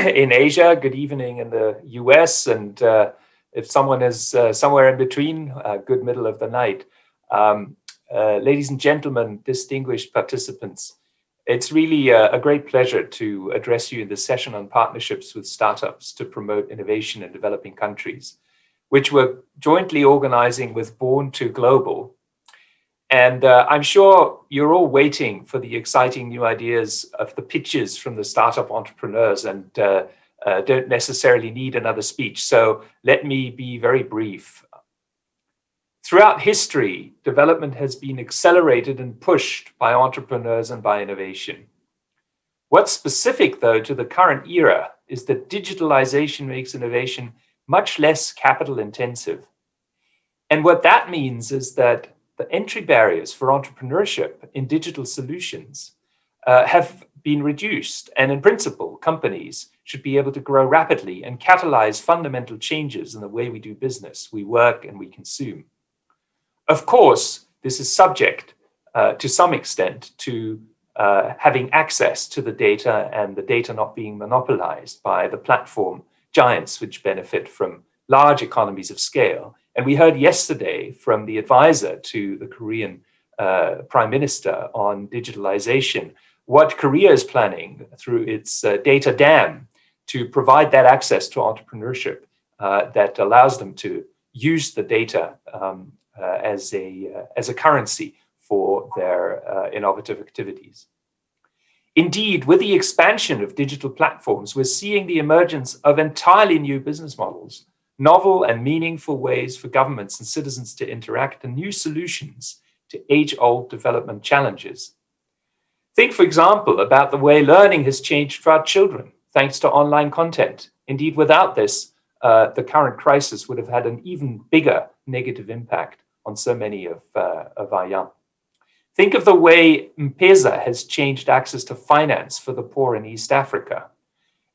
in Asia, good evening in the US, and if someone is somewhere in between, good middle of the night. Ladies and gentlemen, distinguished participants, it's really a great pleasure to address you in this session on partnerships with startups to promote innovation in developing countries, which we're jointly organizing with Bourne to Global. And I'm sure you're all waiting for the exciting new ideas of the pitches from the startup entrepreneurs and don't necessarily need another speech. So let me be very brief. Throughout history, development has been accelerated and pushed by entrepreneurs and by innovation. What's specific, though, to the current era is that digitalization makes innovation much less capital intensive. And what that means is that the entry barriers for entrepreneurship in digital solutions have been reduced. And in principle, companies should be able to grow rapidly and catalyze fundamental changes in the way we do business, we work, and we consume. Of course, this is subject to some extent to having access to the data and the data not being monopolized by the platform giants which benefit from large economies of scale. And we heard yesterday from the advisor to the Korean Prime Minister on digitalization, what Korea is planning through its data dam to provide that access to entrepreneurship that allows them to use the data as a currency for their innovative activities. Indeed, with the expansion of digital platforms, we're seeing the emergence of entirely new business models, novel and meaningful ways for governments and citizens to interact, and new solutions to age-old development challenges. Think, for example, about the way learning has changed for our children, thanks to online content. Indeed, without this, the current crisis would have had an even bigger negative impact on so many of our young. Think of the way M-Pesa has changed access to finance for the poor in East Africa,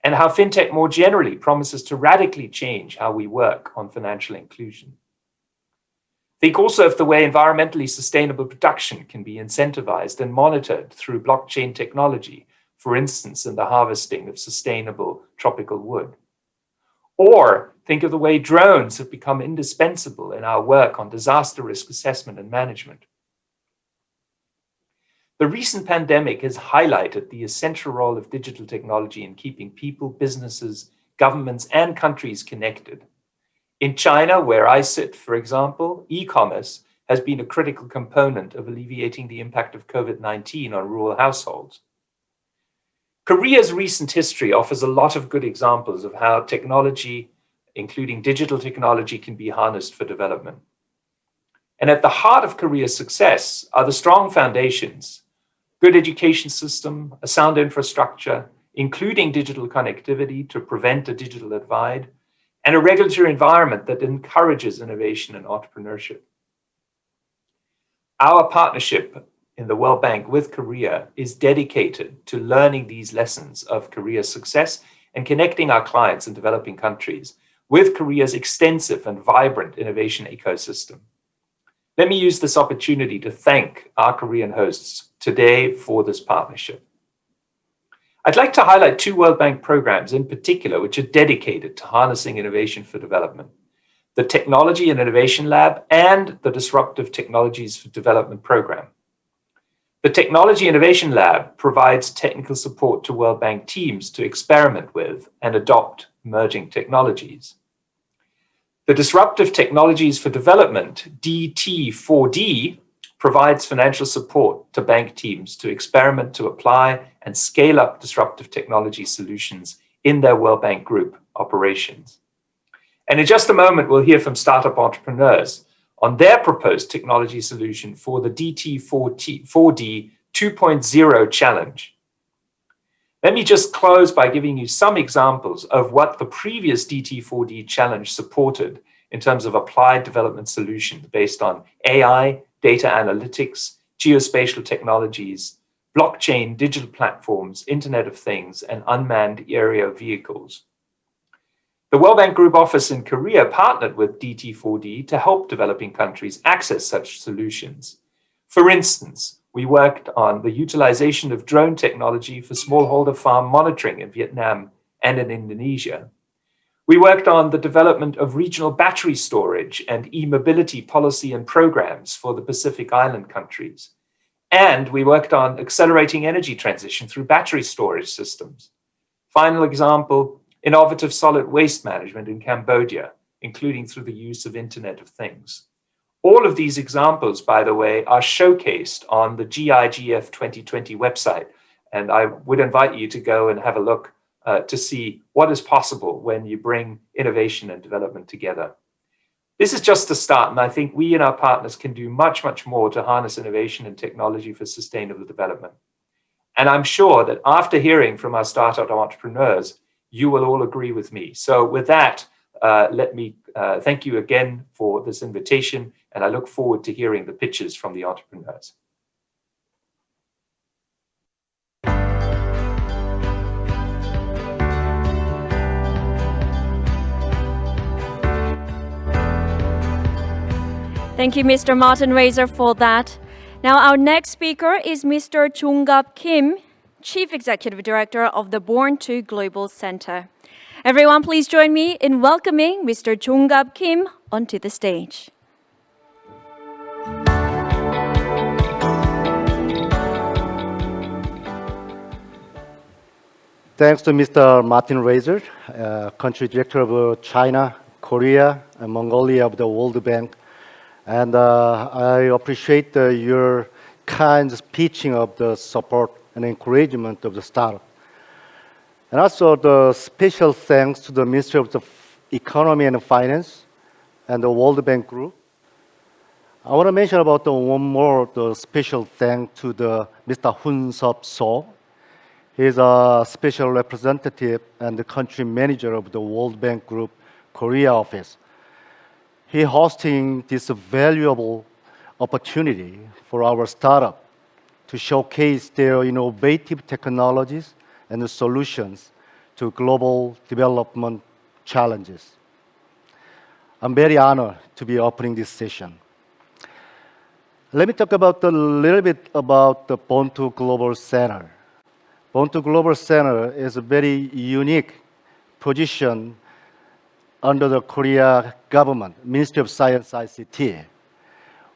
and how fintech more generally promises to radically change how we work on financial inclusion. Think also of the way environmentally sustainable production can be incentivized and monitored through blockchain technology, for instance, in the harvesting of sustainable tropical wood. Or think of the way drones have become indispensable in our work on disaster risk assessment and management. The recent pandemic has highlighted the essential role of digital technology in keeping people, businesses, governments, and countries connected. In China, where I sit, for example, e-commerce has been a critical component of alleviating the impact of COVID-19 on rural households. Korea's recent history offers a lot of good examples of how technology, including digital technology, can be harnessed for development. And at the heart of Korea's success are the strong foundations: good education system, a sound infrastructure, including digital connectivity to prevent a digital divide, and a regulatory environment that encourages innovation and entrepreneurship. Our partnership in the World Bank with Korea is dedicated to learning these lessons of Korea's success and connecting our clients in developing countries with Korea's extensive and vibrant innovation ecosystem. Let me use this opportunity to thank our Korean hosts today for this partnership. I'd like to highlight two World Bank programs in particular, which are dedicated to harnessing innovation for development: the Technology and Innovation Lab and the Disruptive Technologies for Development program. The Technology Innovation Lab provides technical support to World Bank teams to experiment with and adopt emerging technologies. The Disruptive Technologies for Development, DT4D, provides financial support to bank teams to experiment, to apply, and scale up disruptive technology solutions in their World Bank Group operations. And in just a moment, we'll hear from startup entrepreneurs on their proposed technology solution for the DT4D 2.0 challenge. Let me just close by giving you some examples of what the previous DT4D challenge supported in terms of applied development solutions based on AI, data analytics, geospatial technologies, blockchain, digital platforms, Internet of Things, and unmanned aerial vehicles. The World Bank Group office in Korea partnered with DT4D to help developing countries access such solutions. For instance, we worked on the utilization of drone technology for smallholder farm monitoring in Vietnam and in Indonesia. We worked on the development of regional battery storage and e-mobility policy and programs for the Pacific Island countries. And we worked on accelerating energy transition through battery storage systems. Final example, innovative solid waste management in Cambodia, including through the use of Internet of Things. All of these examples, by the way, are showcased on the GIGF2020 website, and I would invite you to go and have a look to see what is possible when you bring innovation and development together. This is just the start, and I think we and our partners can do much, much more to harness innovation and technology for sustainable development. And I'm sure that after hearing from our startup entrepreneurs, you will all agree with me. So with that, let me thank you again for this invitation, and I look forward to hearing the pitches from the entrepreneurs. Thank you, Mr. Martin Razor, for that. Now, our next speaker is Mr. Jongkap Kim, Chief Executive Director of the Bourne Global Center. Everyone, please join me in welcoming Mr. Jongkap Kim onto the stage. Thanks to Mr. Martin Razor, Country Director of China, Korea, and Mongolia of the World Bank. And I appreciate your kind pitching of the support and encouragement of the startup. And also the special thanks to the Ministry of the Economy and Finance and the World Bank Group. I want to mention about one more special thanks to the Mr. Hyunjoo. He's a special representative and the country manager of the World Bank Group Korea office. He hosting this valuable opportunity for our startup to showcase their innovative technologies and the solutions to global development challenges. I'm very honored to be opening this session. Let me talk about a little bit about the Bourne Global Center. Bourne Global Center is a very unique position under the Korea government, Ministry of Science ICT.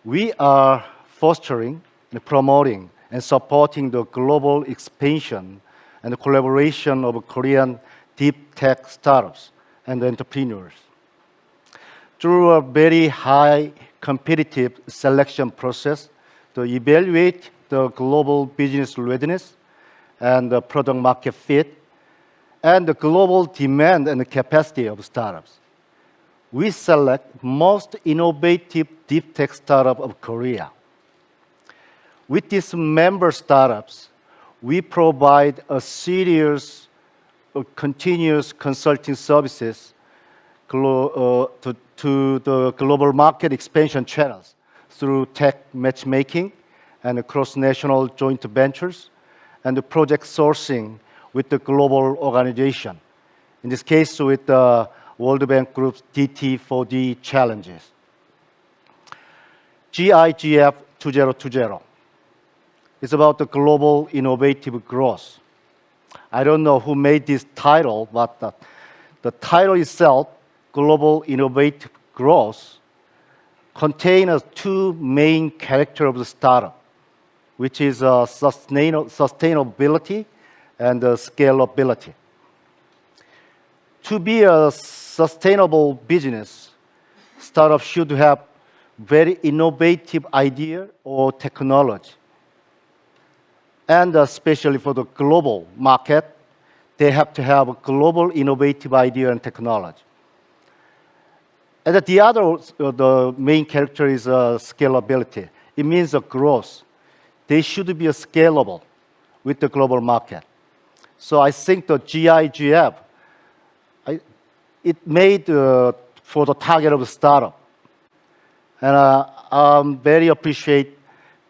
We are fostering and promoting and supporting the global expansion and the collaboration of Korean deep tech startups and entrepreneurs. Through a very high competitive selection process to evaluate the global business readiness and the product market fit and the global demand and the capacity of startups. We select most innovative deep tech startup of Korea. With these member startups, we provide a series of continuous consulting services to the global market expansion channels through tech matchmaking and cross-national joint ventures and the project sourcing with the global organization. In this case, with the World Bank Group's DT4D challenges. GIGF2020 is about the global innovative growth. I don't know who made this title, but the title itself, Global Innovative Growth, contains two main characters of the startup, which is sustainability and scalability. To be a sustainable business, startups should have very innovative idea or technology. And especially for the global market, they have to have a global innovative idea and technology. And the main character is scalability. It means a growth. They should be scalable with the global market. So I think the GIGF, it made for the target of the startup. And I very appreciate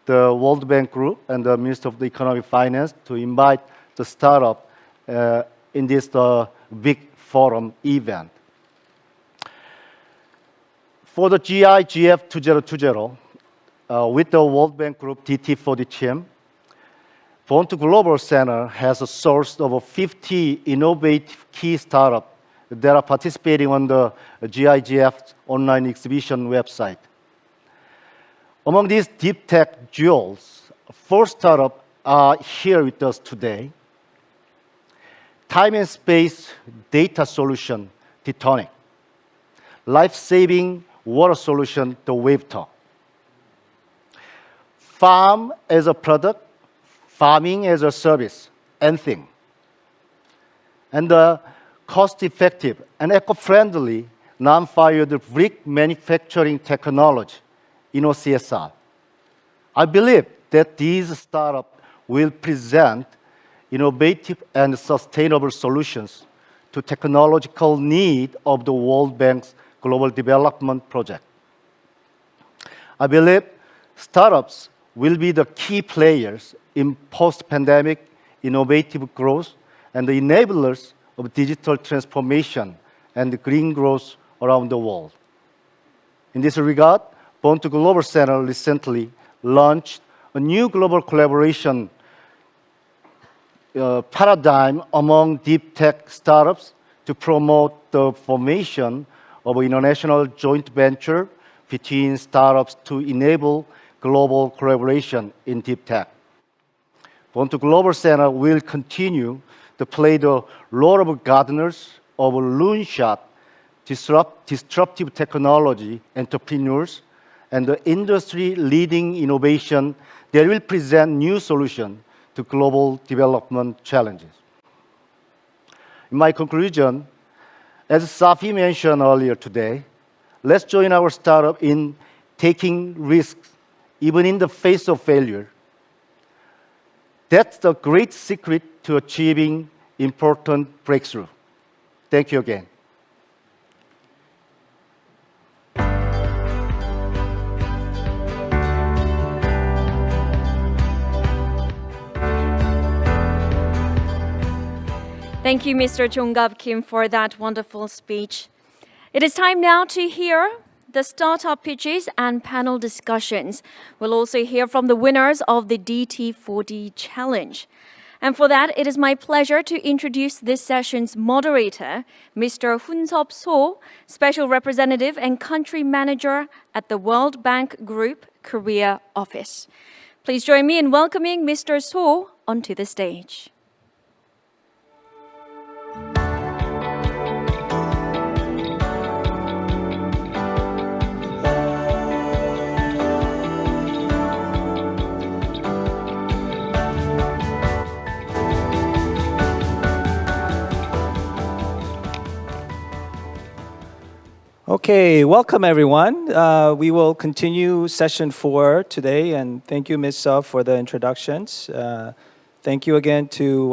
the World Bank Group and the Minister of the Economy and Finance to invite the startup in this big forum event. For the GIGF2020, with the World Bank Group DT4D team, Bourne to Global Center has a source of 50 innovative key startups that are participating on the GIGF online exhibition website. Among these deep tech jewels, 4 startups are here with us today. Time and space data solution, Dtonic. Life-saving water solution, THE.WAVE.TALK. Farm as a product, farming as a service, n.thing. And the cost-effective and eco-friendly non-fired brick manufacturing technology, InnoCSR. I believe that these startups will present innovative and sustainable solutions to technological need of the World Bank's Global Development Project. I believe startups will be the key players in post-pandemic innovative growth and the enablers of digital transformation and green growth around the world. In this regard, Bourne to Global Center recently launched a new global collaboration paradigm among deep tech startups to promote the formation of an international joint venture between startups to enable global collaboration in deep tech. Bourne to Global Center will continue to play the role of gardeners of loonshot disruptive technology entrepreneurs and the industry-leading innovation that will present new solutions to global development challenges. In my conclusion, as Safi mentioned earlier today, let's join our startup in taking risks, even in the face of failure. That's the great secret to achieving important breakthrough. Thank you again. Thank you, Mr. Jongkap Kim, for that wonderful speech. It is time now to hear the startup pitches and panel discussions. We'll also hear from the winners of the DT4D challenge. And for that, it is my pleasure to introduce this session's moderator, Mr. Seungsoo, Special Representative and Country Manager at the World Bank Group Korea Office. Please join me in welcoming Mr. So onto the stage. Okay, welcome everyone. We will continue session 4 today, and thank you, Ms. Seo, for the introductions. Thank you again to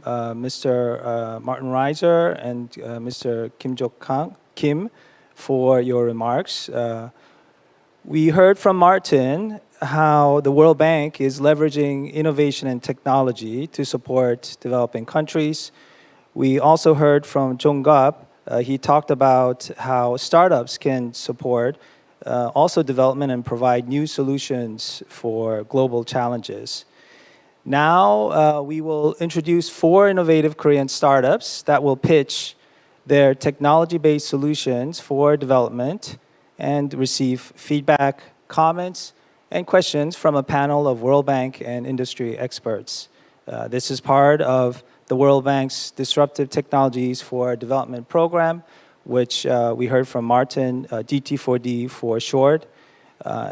Mr. Martin Reiser and Mr. Kim for your remarks. We heard from Martin how the World Bank is leveraging innovation and technology to support developing countries. We also heard from Jongkap. He talked about how startups can support also development and provide new solutions for global challenges. Now we will introduce 4 innovative Korean startups that will pitch their technology-based solutions for development and receive feedback, comments, and questions from a panel of World Bank and industry experts. This is part of the World Bank's Disruptive Technologies for Development program, which we heard from Martin, DT4D for short.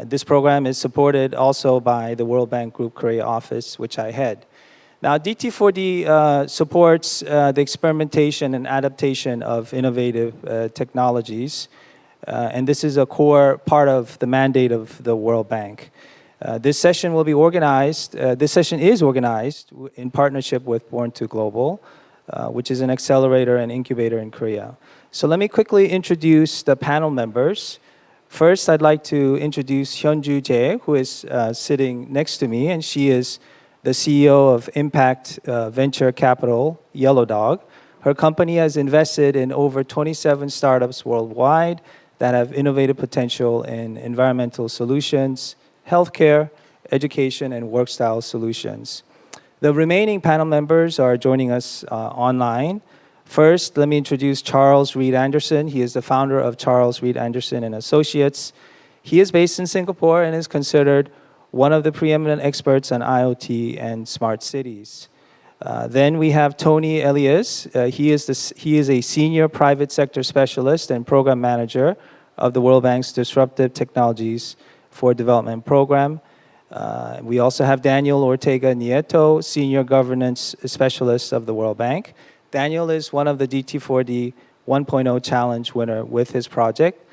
This program is supported also by the World Bank Group Korea office, which I head. Now, DT4D supports the experimentation and adaptation of innovative technologies, and this is a core part of the mandate of the World Bank. This session will be organized. This session is organized in partnership with Bourne to Global, which is an accelerator and incubator in Korea. So let me quickly introduce the panel members. First, I'd like to introduce Hyunjoo, who is sitting next to me, and she is the CEO of Impact Venture Capital, Yellowdog. Her company has invested in over 27 startups worldwide that have innovative potential in environmental solutions, healthcare, education, and work style solutions. The remaining panel members are joining us online. First, let me introduce Charles Reed Anderson. He is the founder of Charles Reed Anderson and Associates. He is based in Singapore and is considered one of the preeminent experts on IoT and smart cities. Then we have Toni Eliasz. He is a senior private sector specialist and program manager of the World Bank's Disruptive Technologies for Development program. We also have Daniel Ortega Nieto, senior governance specialist of the World Bank. Daniel is one of the DT4D 1.0 challenge winner with his project,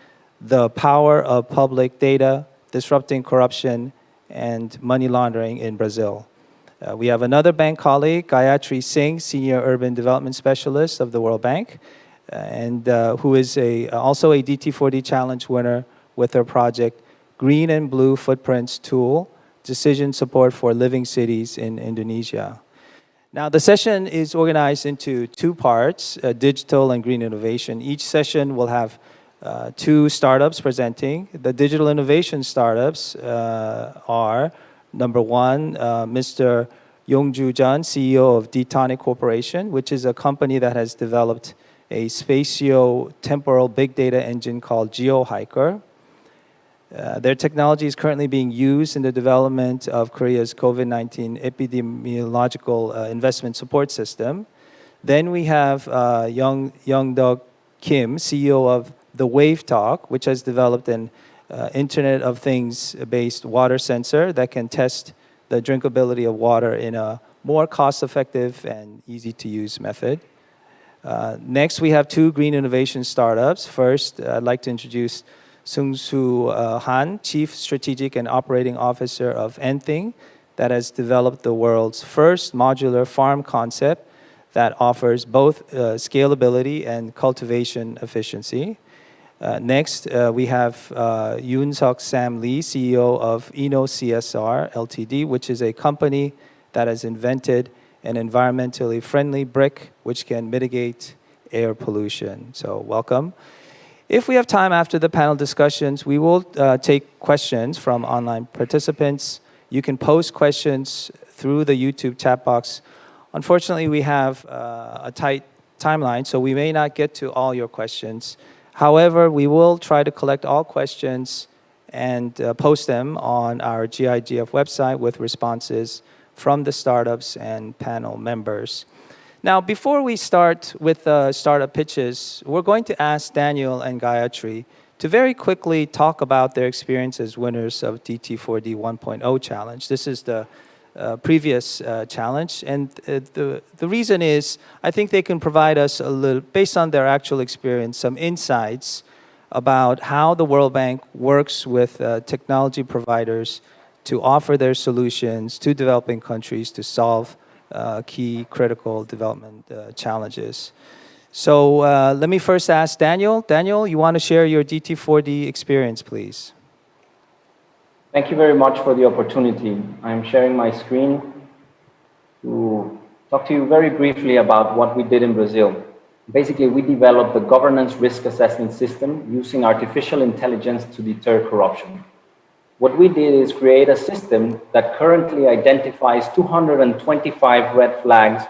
The Power of Public Data, Disrupting Corruption and Money Laundering in Brazil. We have another bank colleague, Gayatri Singh, Senior Urban Development Specialist of the World Bank, and who is also a DT4D Challenge winner with her project, Green and Blue Footprints Tool, Decision Support for Living Cities in Indonesia. Now, the session is organized into two parts, digital and green innovation. Each session will have two startups presenting. The digital innovation startups are, number one, Mr. Yongju Jun, CEO of Dtonic Corporation, which is a company that has developed a spatio-temporal big data engine called GeoHiker. Their technology is currently being used in the development of Korea's COVID-19 epidemiological investment support system. Then we have YoungDug Kim, CEO of THE.WAVE.TALK, which has developed an Internet of Things-based water sensor that can test the drinkability of water in a more cost-effective and easy-to-use method. Next, we have two green innovation startups. First, I'd like to introduce Seungsoo Han, Chief Strategic and Operating Officer of n.thing, that has developed the world's first modular farm concept that offers both scalability and cultivation efficiency. Next, we have Yoonsuk Lee CEO of InnoCSR Ltd, which is a company that has invented an environmentally friendly brick which can mitigate air pollution. So welcome. If we have time after the panel discussions, we will take questions from online participants. You can post questions through the YouTube chat box. Unfortunately, we have a tight timeline, so we may not get to all your questions. However, we will try to collect all questions and post them on our GIGF website with responses from the startups and panel members. Now, before we start with the startup pitches, we're going to ask Daniel and Gayatri to very quickly talk about their experience as winners of DT4D 1.0 challenge. This is the previous challenge, and the reason is I think they can provide us a little, based on their actual experience, some insights about how the World Bank works with technology providers to offer their solutions to developing countries to solve key critical development challenges. So let me first ask Daniel. Daniel, you want to share your DT4D experience, please? Thank you very much for the opportunity. I'm sharing my screen to talk to you very briefly about what we did in Brazil. Basically, we developed the governance risk assessment system using artificial intelligence to deter corruption. What we did is create a system that currently identifies 225 red flags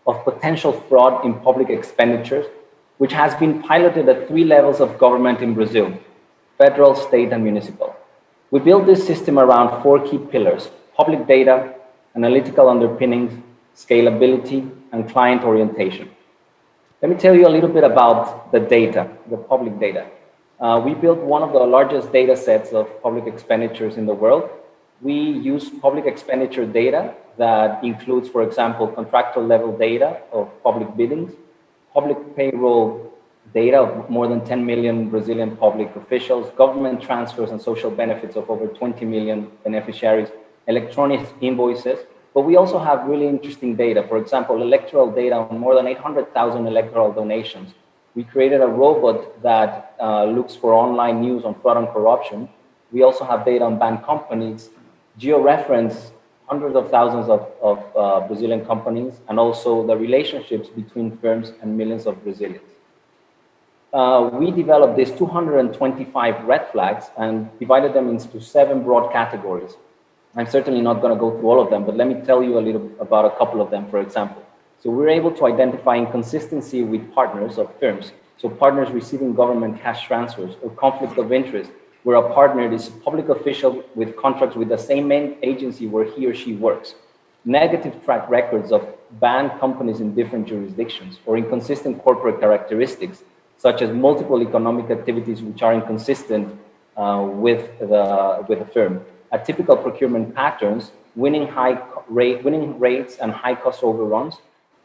of potential fraud in public expenditures, which has been piloted at 3 levels of government in Brazil: federal, state, and municipal. We built this system around 4 key pillars: public data, analytical underpinnings, scalability, and client orientation. Let me tell you a little bit about the data, the public data. We built one of the largest data sets of public expenditures in the world. We use public expenditure data that includes, for example, contractual level data of public biddings, public payroll data of more than 10 million Brazilian public officials, government transfers and social benefits of over 20 million beneficiaries, electronic invoices. But we also have really interesting data. For example, electoral data on more than 800,000 electoral donations. We created a robot that looks for online news on fraud and corruption. We also have data on banned companies, georeference hundreds of thousands of Brazilian companies, and also the relationships between firms and millions of Brazilians. We developed these 225 red flags and divided them into 7 broad categories. I'm certainly not going to go through all of them, but let me tell you a little about a couple of them, for example. So we're able to identify inconsistency with partners of firms. So partners receiving government cash transfers, or conflict of interest, where a partner is a public official with contracts with the same main agency where he or she works. Negative track records of banned companies in different jurisdictions, or inconsistent corporate characteristics, such as multiple economic activities which are inconsistent with the firm. Atypical procurement patterns, winning rates and high cost overruns,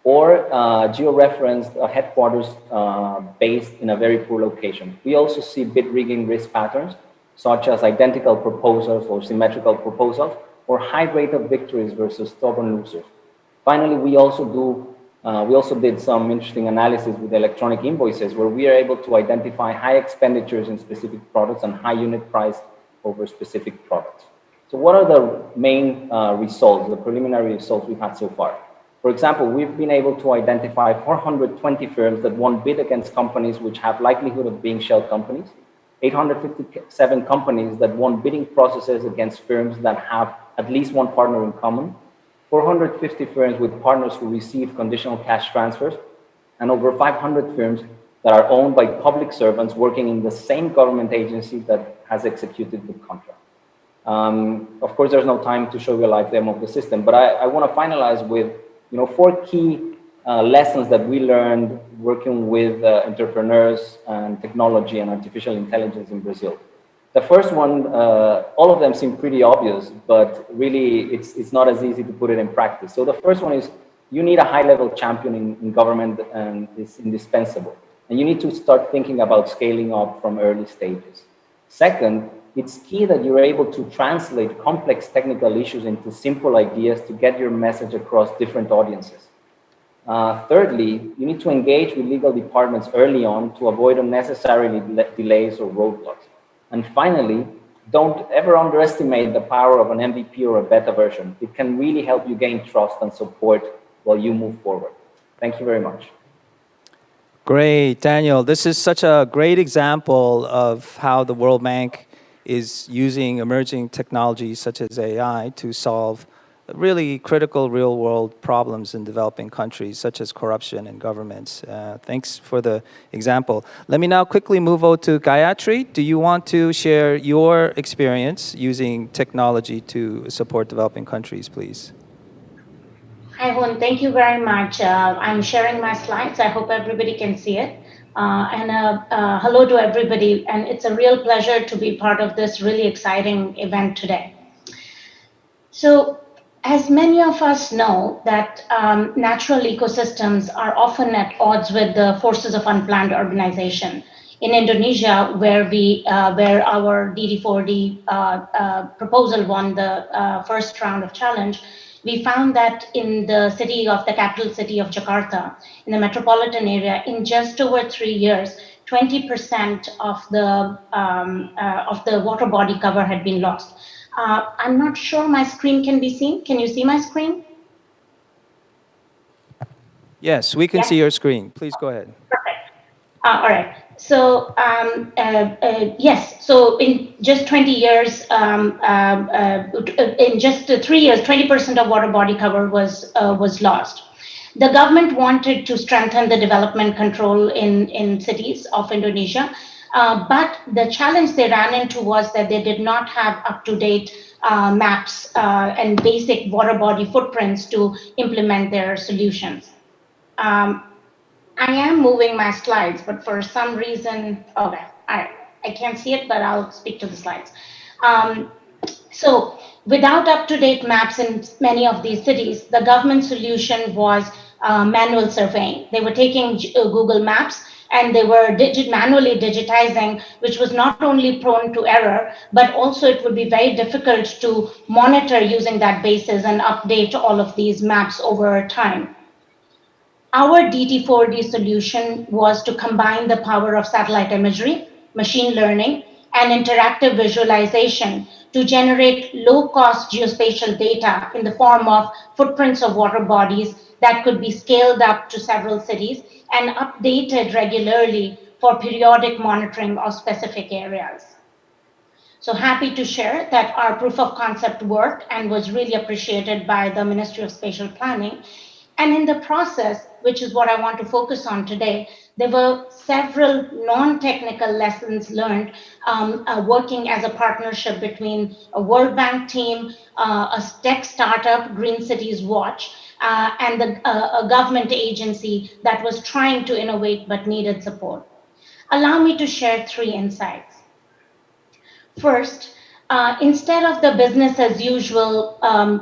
or geo-referenced headquarters based in a very poor location. We also see bid rigging risk patterns, such as identical proposals or symmetrical proposals, or high rate of victories versus stubborn losers. Finally, we also did some interesting analysis with electronic invoices, where we are able to identify high expenditures in specific products and high unit price over specific products. So what are the main results, the preliminary results we've had so far? For example, we've been able to identify 420 firms that won bid against companies which have likelihood of being shell companies, 857 companies that won bidding processes against firms that have at least one partner in common, 450 firms with partners who receive conditional cash transfers, and over 500 firms that are owned by public servants working in the same government agency that has executed the contract. Of course, there's no time to show you a live demo of the system, but I want to finalize with 4 key lessons that we learned working with entrepreneurs and technology and artificial intelligence in Brazil. The first one, all of them seem pretty obvious, but really it's not as easy to put it in practice. So the first one is you need a high-level champion in government, and it's indispensable. And you need to start thinking about scaling up from early stages. Second, it's key that you're able to translate complex technical issues into simple ideas to get your message across different audiences. Thirdly, you need to engage with legal departments early on to avoid unnecessary delays or roadblocks. And finally, don't ever underestimate the power of an MVP or a beta version. It can really help you gain trust and support while you move forward. Thank you very much. Great, Daniel. This is such a great example of how the World Bank is using emerging technologies such as AI to solve really critical real-world problems in developing countries, such as corruption in governments. Thanks for the example. Let me now quickly move over to Gayatri. Do you want to share your experience using technology to support developing countries, please? Hi, Hoon. Thank you very much. I'm sharing my slides. I hope everybody can see it. Hello to everybody. And it's a real pleasure to be part of this really exciting event today. So, as many of us know, that natural ecosystems are often at odds with the forces of unplanned urbanization. In Indonesia, where our DD4D proposal won the first round of challenge, we found that in the capital city of Jakarta, in the metropolitan area, in just over 3 years, 20% of the water body cover had been lost. I'm not sure my screen can be seen. Can you see my screen? Yes, we can see your screen. Please go ahead. Perfect. All right. So yes. So in just 20 years, in just 3 years, 20% of water body cover was lost. The government wanted to strengthen the development control in cities of Indonesia. But the challenge they ran into was that they did not have up-to-date maps and basic water body footprints to implement their solutions. I am moving my slides, but for some reason, okay, I can't see it, but I'll speak to the slides. So without up-to-date maps in many of these cities, the government solution was manual surveying. They were taking Google Maps and they were manually digitizing, which was not only prone to error, but also it would be very difficult to monitor using that basis and update all of these maps over time. Our DT4D solution was to combine the power of satellite imagery, machine learning, and interactive visualization to generate low-cost geospatial data in the form of footprints of water bodies that could be scaled up to several cities and updated regularly for periodic monitoring of specific areas. So happy to share that our proof of concept worked and was really appreciated by the Ministry of Spatial Planning. And in the process, which is what I want to focus on today, there were several non-technical lessons learned working as a partnership between a World Bank team, a tech startup, Green Cities Watch, and a government agency that was trying to innovate but needed support. Allow me to share 3 insights. First, instead of the business as usual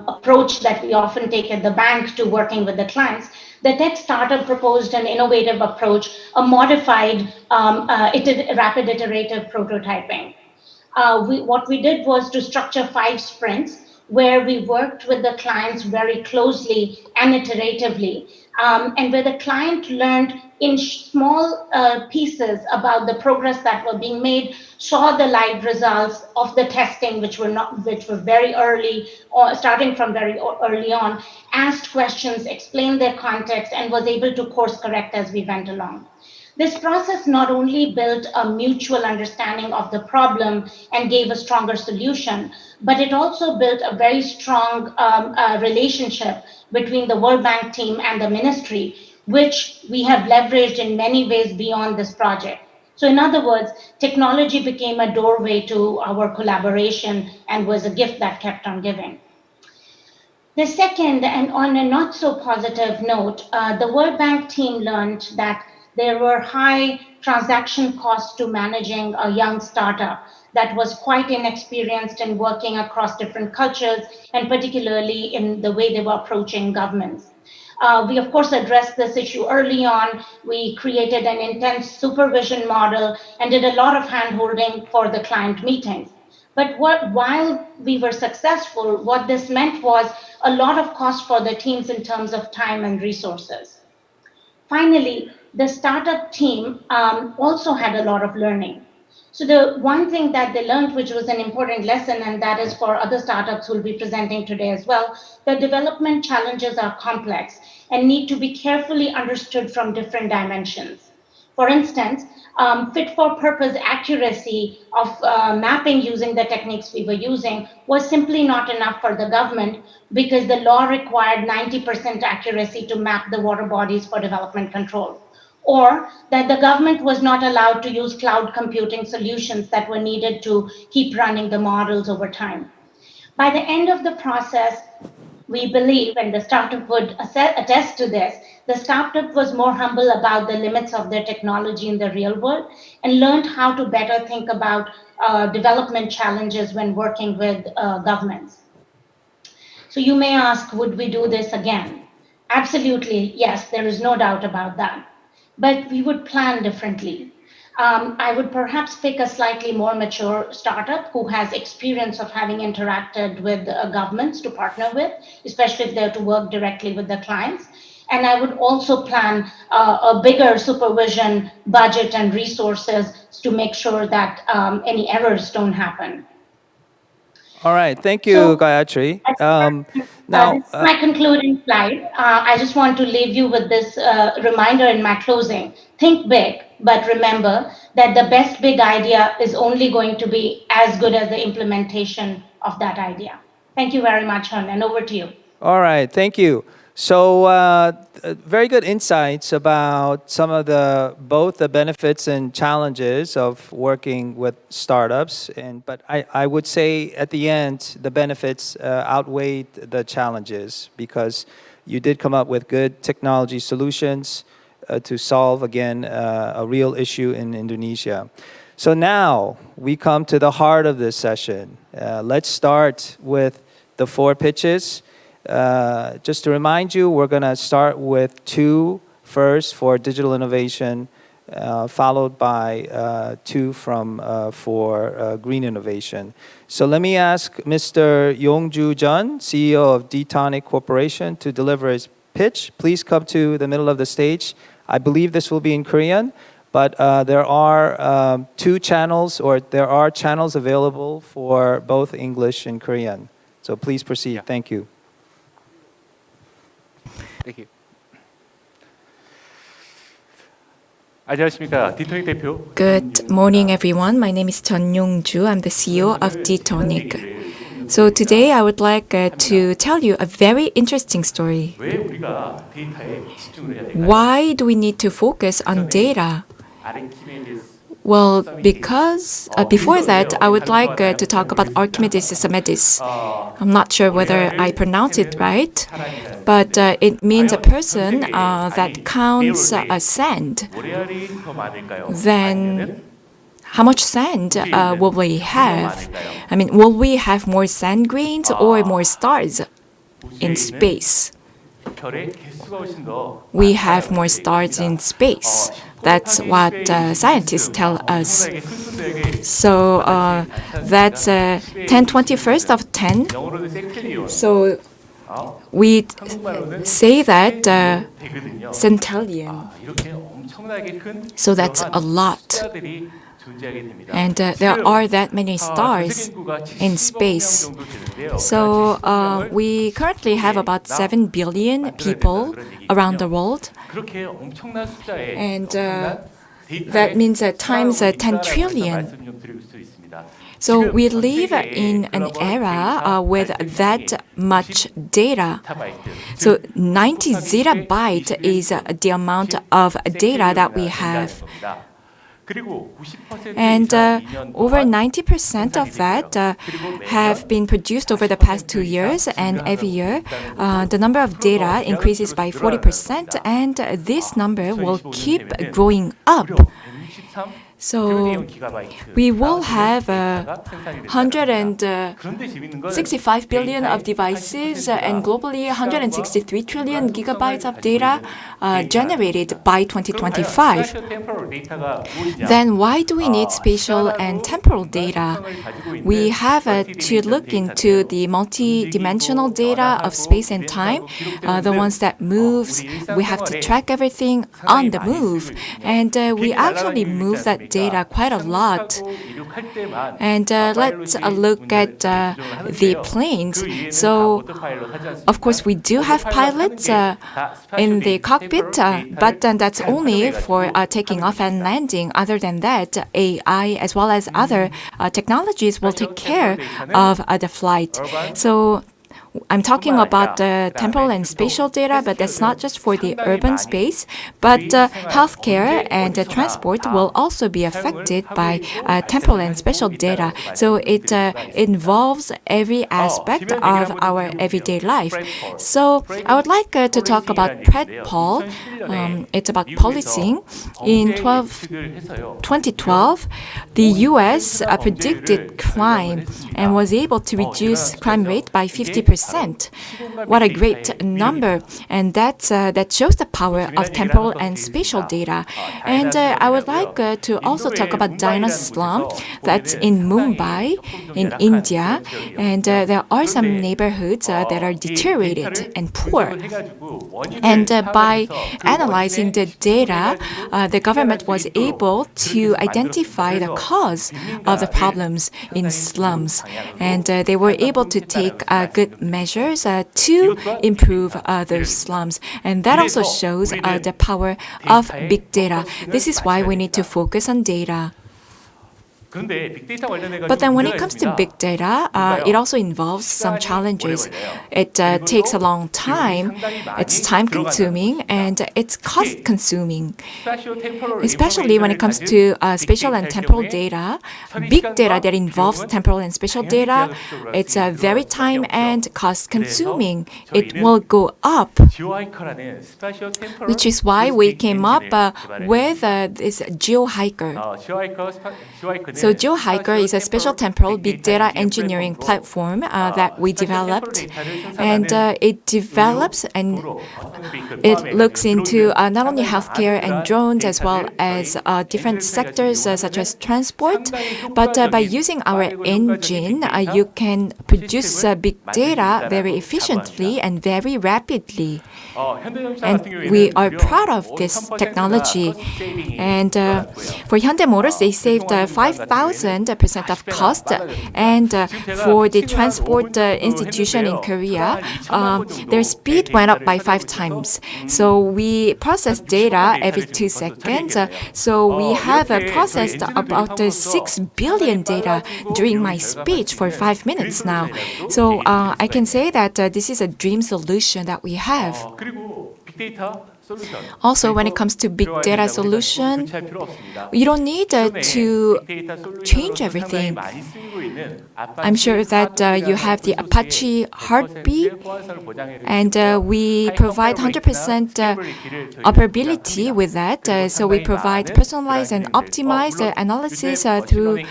approach that we often take at the bank to working with the clients, the tech startup proposed an innovative approach, a modified rapid iterative prototyping. What we did was to structure 5 sprints where we worked with the clients very closely and iteratively, and where the client learned in small pieces about the progress that were being made, saw the live results of the testing, which were very early, or starting from very early on, asked questions, explained their context, and was able to course correct as we went along. This process not only built a mutual understanding of the problem and gave a stronger solution, but it also built a very strong relationship between the World Bank team and the ministry, which we have leveraged in many ways beyond this project. So in other words, technology became a doorway to our collaboration and was a gift that kept on giving. The second, and on a not so positive note, the World Bank team learned that there were high transaction costs to managing a young startup that was quite inexperienced in working across different cultures, and particularly in the way they were approaching governments. We, of course, addressed this issue early on. We created an intense supervision model and did a lot of hand-holding for the client meetings. But while we were successful, what this meant was a lot of cost for the teams in terms of time and resources. Finally, the startup team also had a lot of learning. So the one thing that they learned, which was an important lesson, and that is for other startups who will be presenting today as well, the development challenges are complex and need to be carefully understood from different dimensions. For instance, fit-for-purpose accuracy of mapping using the techniques we were using was simply not enough for the government because the law required 90% accuracy to map the water bodies for development control, or that the government was not allowed to use cloud computing solutions that were needed to keep running the models over time. By the end of the process, we believe, and the startup would attest to this, the startup was more humble about the limits of their technology in the real world and learned how to better think about development challenges when working with governments. So you may ask, would we do this again? Absolutely, yes, there is no doubt about that. But we would plan differently. I would perhaps pick a slightly more mature startup who has experience of having interacted with governments to partner with, especially if they're to work directly with the clients. And I would also plan a bigger supervision budget and resources to make sure that any errors don't happen. All right, thank you, So, Gayatri. This is my concluding slide. I just want to leave you with this reminder in my closing. Think big, but remember that the best big idea is only going to be as good as the implementation of that idea. Thank you very much, Hoon, and over to you. All right, thank you. So very good insights about some of both the benefits and challenges of working with startups. But I would say at the end, the benefits outweighed the challenges because you did come up with good technology solutions to solve, again, a real issue in Indonesia. So now we come to the heart of this session. Let's start with the 4 pitches. Just to remind you, we're going to start with 2 first for digital innovation, followed by 2 for green innovation. So let me ask Mr. Yongju Jun, CEO of Dtonic Corporation, to deliver his pitch. Please come to the middle of the stage. I believe this will be in Korean, but there are 2 channels, or there are channels available for both English and Korean. So please proceed. Thank you. Thank you. 안녕하십니까. 디토닉 대표. Good morning, everyone. My name is Hyunjoo. I'm the CEO of Dtonic. So today I would like to tell you a very interesting story. 왜 우리가 데이터에 집중을 해야 될까요? Why do we need to focus on data? Well, because before that, I would like to talk about Archimedes Samedis. I'm not sure whether I pronounce it right, but it means a person that counts sand. Then how much sand will we have? I mean, will we have more sand grains or more stars in space? We have more stars in space. That's what scientists tell us. So that's 10/21st of 10. So we say that centillion. So that's a lot. And there are that many stars in space. So we currently have about 7 billion people around the world. And that means times 10 trillion. So we live in an era with that much data. So 90 zettabyte is the amount of data that we have. And over 90% of that have been produced over the past 2 years, and every year the number of data increases by 40%, and this number will keep growing up. So we will have 165 billion of devices and globally 163 trillion gigabytes of data generated by 2025. Then why do we need spatial and temporal data? We have to look into the multi-dimensional data of space and time, the ones that moves. We have to track everything on the move, and we actually move that data quite a lot. And let's look at the planes. So, of course, we do have pilots in the cockpit, but then that's only for taking off and landing. Other than that, AI as well as other technologies will take care of the flight. So I'm talking about the temporal and spatial data, but that's not just for the urban space, but healthcare and transport will also be affected by temporal and spatial data. So it involves every aspect of our everyday life. So I would like to talk about PredPol. It's about policing. In 2012, the US predicted crime and was able to reduce crime rate by 50%. What a great number. And that shows the power of temporal and spatial data. And I would like to also talk about Dynasty slum that's in Mumbai, in India. And there are some neighborhoods that are deteriorated and poor. And by analyzing the data, the government was able to identify the cause of the problems in slums. And they were able to take good measures to improve those slums. And that also shows the power of big data. This is why we need to focus on data. But then when it comes to big data, it also involves some challenges. It takes a long time, it's time-consuming, and it's cost-consuming. Especially when it comes to spatial and temporal data, big data that involves temporal and spatial data, it's very time and cost-consuming. It will go up, which is why we came up with this GeoHiker. So GeoHiker is a special temporal big data engineering platform that we developed, and it develops and it looks into not only healthcare and drones as well as different sectors such as transport, but by using our engine, you can produce big data very efficiently and very rapidly. And we are proud of this technology. And for Hyundai Motors, they saved 5,000 1,000% of cost. And for the transport institution in Korea, their speed went up by 5 times. So we process data every 2 seconds. So we have processed about 6 billion data during my speech for 5 minutes now. So I can say that this is a dream solution that we have. Also, when it comes to big data solution, you don't need to change everything. I'm sure that you have the Apache Heartbeat, and we provide 100% operability with that. So we provide personalized and optimized analysis through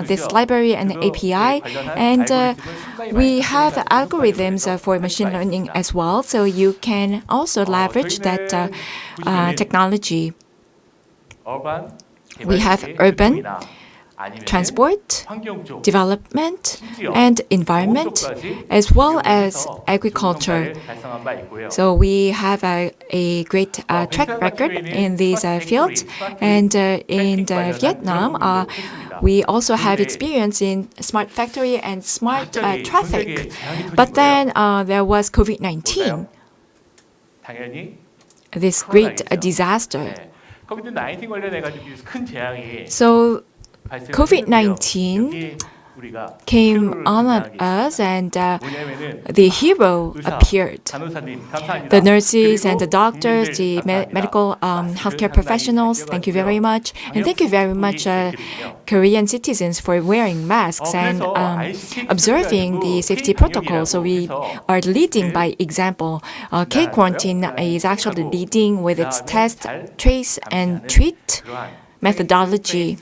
this library and API. And we have algorithms for machine learning as well. So you can also leverage that technology. We have urban, transport, development, and environment, as well as agriculture. So we have a great track record in these fields. And in Vietnam, we also have experience in smart factory and smart traffic. But then there was COVID-19, this great disaster. So COVID-19 came on us, and the hero appeared. The nurses and the doctors, the medical healthcare professionals, thank you very much. And thank you very much, Korean citizens, for wearing masks and observing the safety protocols. So we are leading by example. K-Quarantine is actually leading with its test, trace, and treat methodology.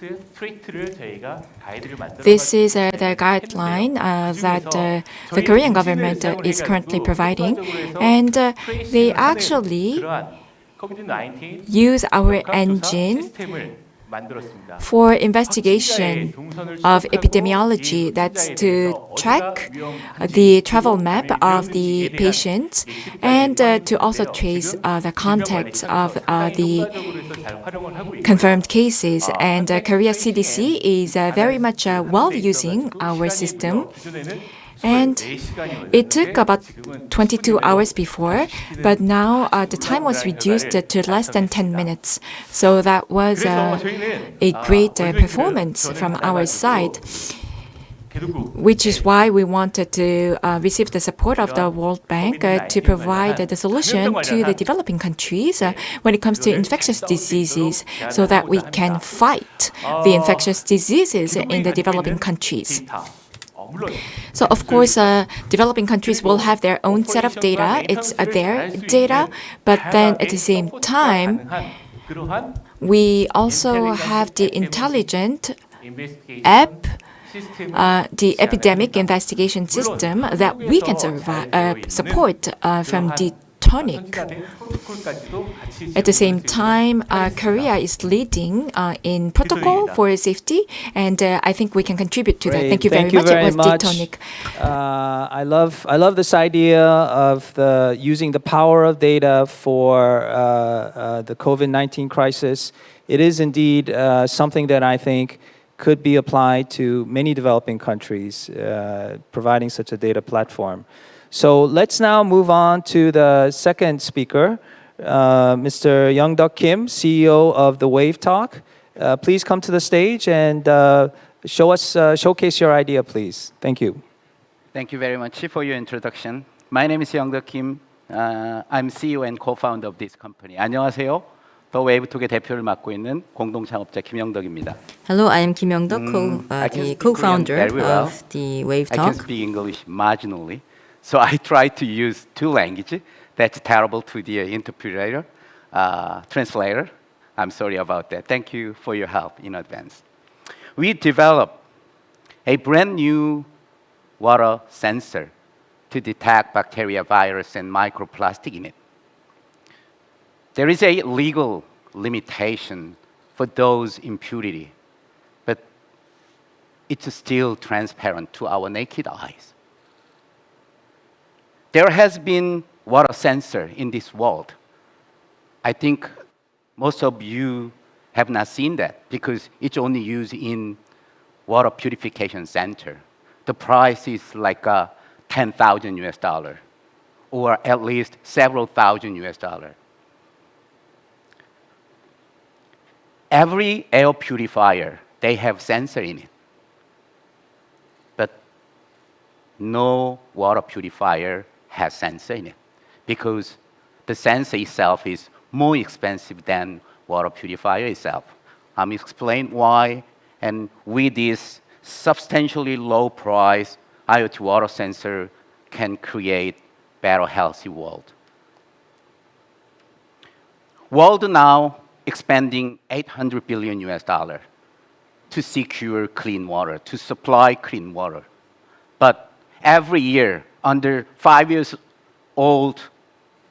This is the guideline that the Korean government is currently providing, and they actually use our engine for investigation of epidemiology. That's to track the travel map of the patients and to also trace the contacts of the confirmed cases. And Korea CDC is very much well using our system. And it took about 22 hours before, but now the time was reduced to less than 10 minutes. So that was a great performance from our side, which is why we wanted to receive the support of the World Bank to provide the solution to the developing countries when it comes to infectious diseases, so that we can fight the infectious diseases in the developing countries. So of course, developing countries will have their own set of data. It's their data, but then at the same time, we also have the intelligent app, the epidemic investigation system that we can support from Dtonic. At the same time, Korea is leading in protocol for safety, and I think we can contribute to that. Thank you very much. It was Dtonic. I love this idea of using the power of data for the COVID-19 crisis. It is indeed something that I think could be applied to many developing countries, providing such a data platform. So let's now move on to the second speaker, Mr. YoungDug Kim, CEO of THE.WAVE.TALK. Please come to the stage and showcase your idea, please. Thank you. Thank you very much for your introduction. My name is YoungDug Kim. I'm CEO and co-founder of this company. 안녕하세요. THE.WAVE.TALK의 대표를 맡고 있는 공동창업자 김영덕입니다. Hello, I am Kim Young-duk, the co-founder of THE.WAVE.TALK. I can speak English marginally, so I try to use two languages. That's terrible to the interpreter, translator. I'm sorry about that. Thank you for your help in advance. We developed a brand new water sensor to detect bacteria, virus, and microplastic in it. There is a legal limitation for those impurity, but it's still transparent to our naked eyes. There has been water sensor in this world. I think most of you have not seen that because it's only used in water purification center. The price is like 10,000 US dollar, or at least several thousand US dollar. Every air purifier, they have sensor in it. But no water purifier has sensor in it, because the sensor itself is more expensive than water purifier itself. I'm explain why, and with this substantially low price, IoT water sensor can create better healthy world. World now expending 800 billion US dollar to secure clean water, to supply clean water. But every year, under 5 years old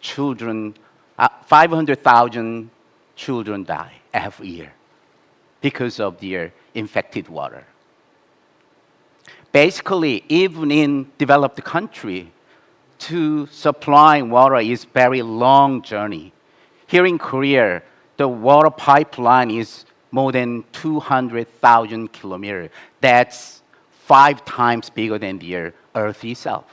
children, 500,000 children die every year because of their infected water. Basically, even in developed country, to supplying water is very long journey. Here in Korea, the water pipeline is more than 200,000 kilometers. That's 5 times bigger than the Earth itself.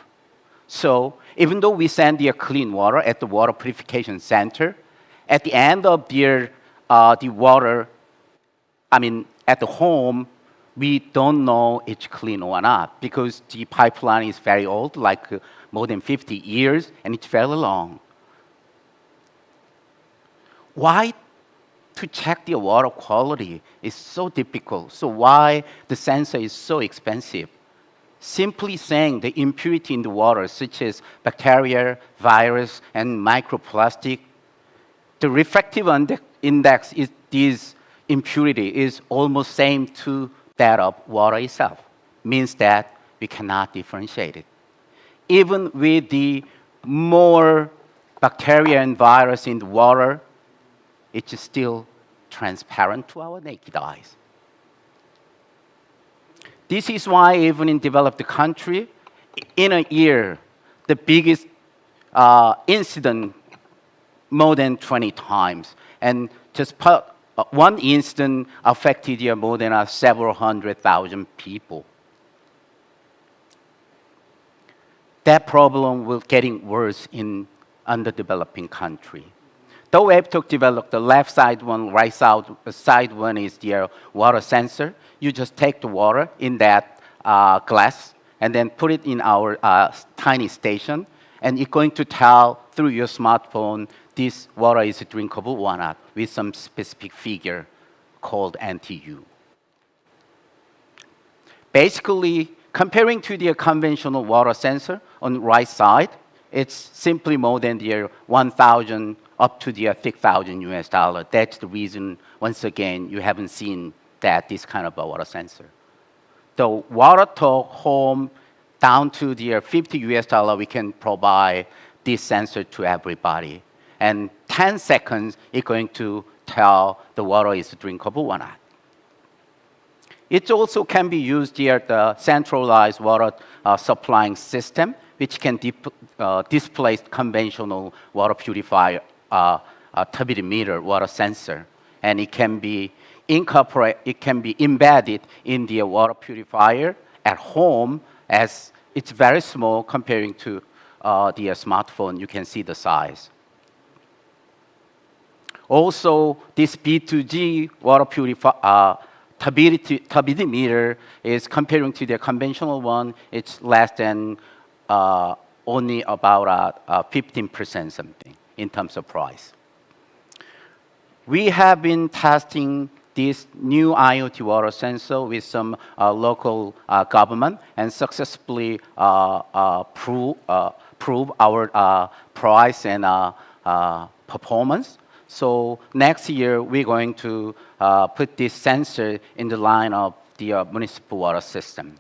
So even though we send the clean water at the water purification center, at the end of the water, at the home, we don't know it's clean or not, because the pipeline is very old, like more than 50 years, and it's very long. Why to check the water quality is so difficult? So why the sensor is so expensive? Simply saying the impurity in the water, such as bacteria, virus, and microplastic, the refractive index is this impurity is almost same to that of water itself. Means that we cannot differentiate it. Even with the more bacteria and virus in the water, it's still transparent to our naked eyes. This is why even in developed country, in a year, the biggest incident more than 20 times. And just one incident affected more than several 100,000 people. That problem will getting worse in underdeveloping country. THE.WAVE.TALK developed the left side one, right side one is the water sensor. You just take the water in that glass and then put it in our tiny station, and it's going to tell through your smartphone this water is drinkable or not with some specific figure called NTU. Basically, comparing to the conventional water sensor on the right side, it's simply more than the 1,000 up to the 6,000 US dollar. That's the reason, once again, you haven't seen this kind of a water sensor. The WaterTalk home down to the 50 US dollar, we can provide this sensor to everybody. And 10 seconds, it's going to tell the water is drinkable or not. It also can be used here, the centralized water supplying system, which can displace conventional water purifier, turbidity meter water sensor. And it can be embedded in the water purifier at home, as it's very small comparing to the smartphone. You can see the size. Also, this B2G water purifier turbidity meter is comparing to the conventional one. It's less than only about 15% something in terms of price. We have been testing this new IoT water sensor with some local government and successfully prove our price and performance. So next year, we're going to put this sensor in the line of the municipal water system.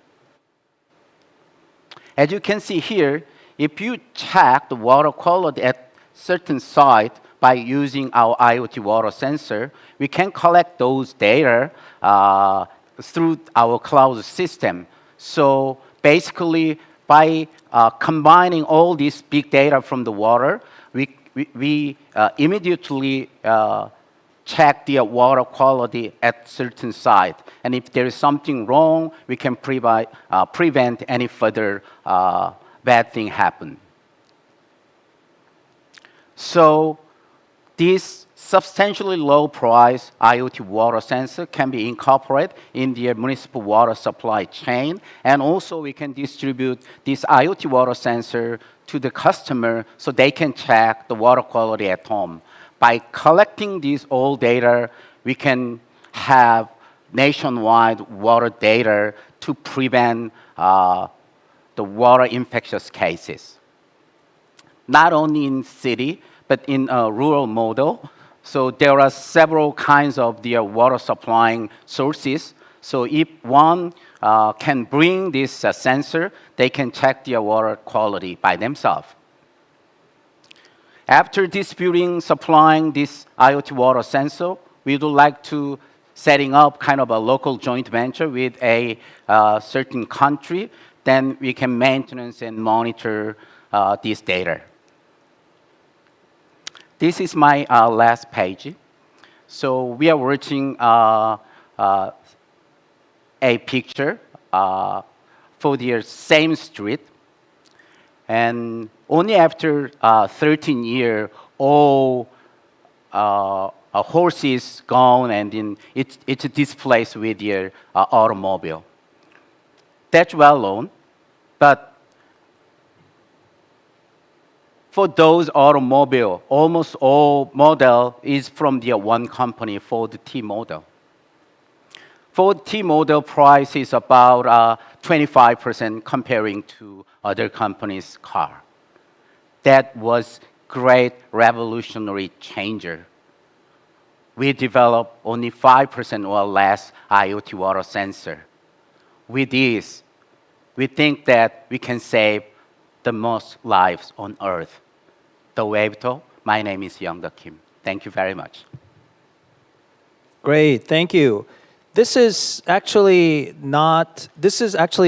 As you can see here, if you check the water quality at certain site by using our IoT water sensor, we can collect those data through our cloud system. So basically, by combining all this big data from the water, we immediately check the water quality at certain site. And if there is something wrong, we can prevent any further bad thing happen. So this substantially low price IoT water sensor can be incorporated in the municipal water supply chain. And also we can distribute this IoT water sensor to the customer so they can check the water quality at home. By collecting these all data, we can have nationwide water data to prevent the water infectious cases. Not only in city, but in a rural model. So there are several kinds of the water supplying sources. So if one can bring this sensor, they can check the water quality by themselves. After distributing, supplying this IoT water sensor, we would like to setting up kind of a local joint venture with a certain country. Then we can maintenance and monitor this data. This is my last page. So we are watching a picture for the same street. And only after 13 years, all horses gone, and then it's displaced with your automobile. That's well known, but for those automobile, almost all model is from the one company, Ford T model. Ford T model price is about 25% comparing to other companies' car. That was great revolutionary changer. We developed only 5% or less IoT water sensor. With this, we think that we can save the most lives on Earth. THE.WAVE.TALK. My name is YoungDug Kim. Thank you very much. Great, thank you. This is actually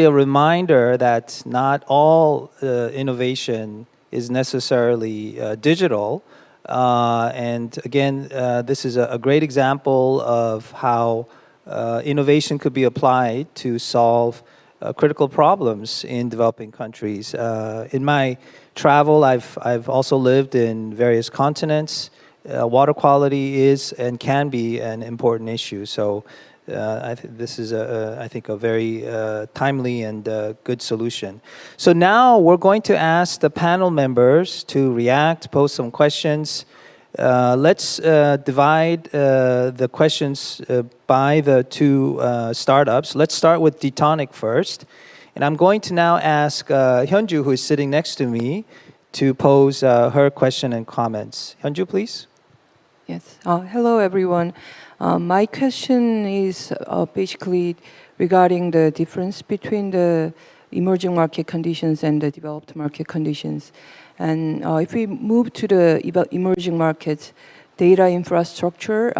a reminder that not all innovation is necessarily digital. And again, this is a great example of how innovation could be applied to solve critical problems in developing countries. In my travel, I've also lived in various continents. Water quality is and can be an important issue. So this is, I think, a very timely and good solution. So now we're going to ask the panel members to react, pose some questions. Let's divide the questions by the two startups. Let's start with Dtonic first. And I'm going to now ask Hyunjoo, who is sitting next to me, to pose her question and comments. Hyunjoo, please. Yes. Hello, everyone. My question is basically regarding the difference between the emerging market conditions and the developed market conditions. And if we move to the emerging markets, data infrastructure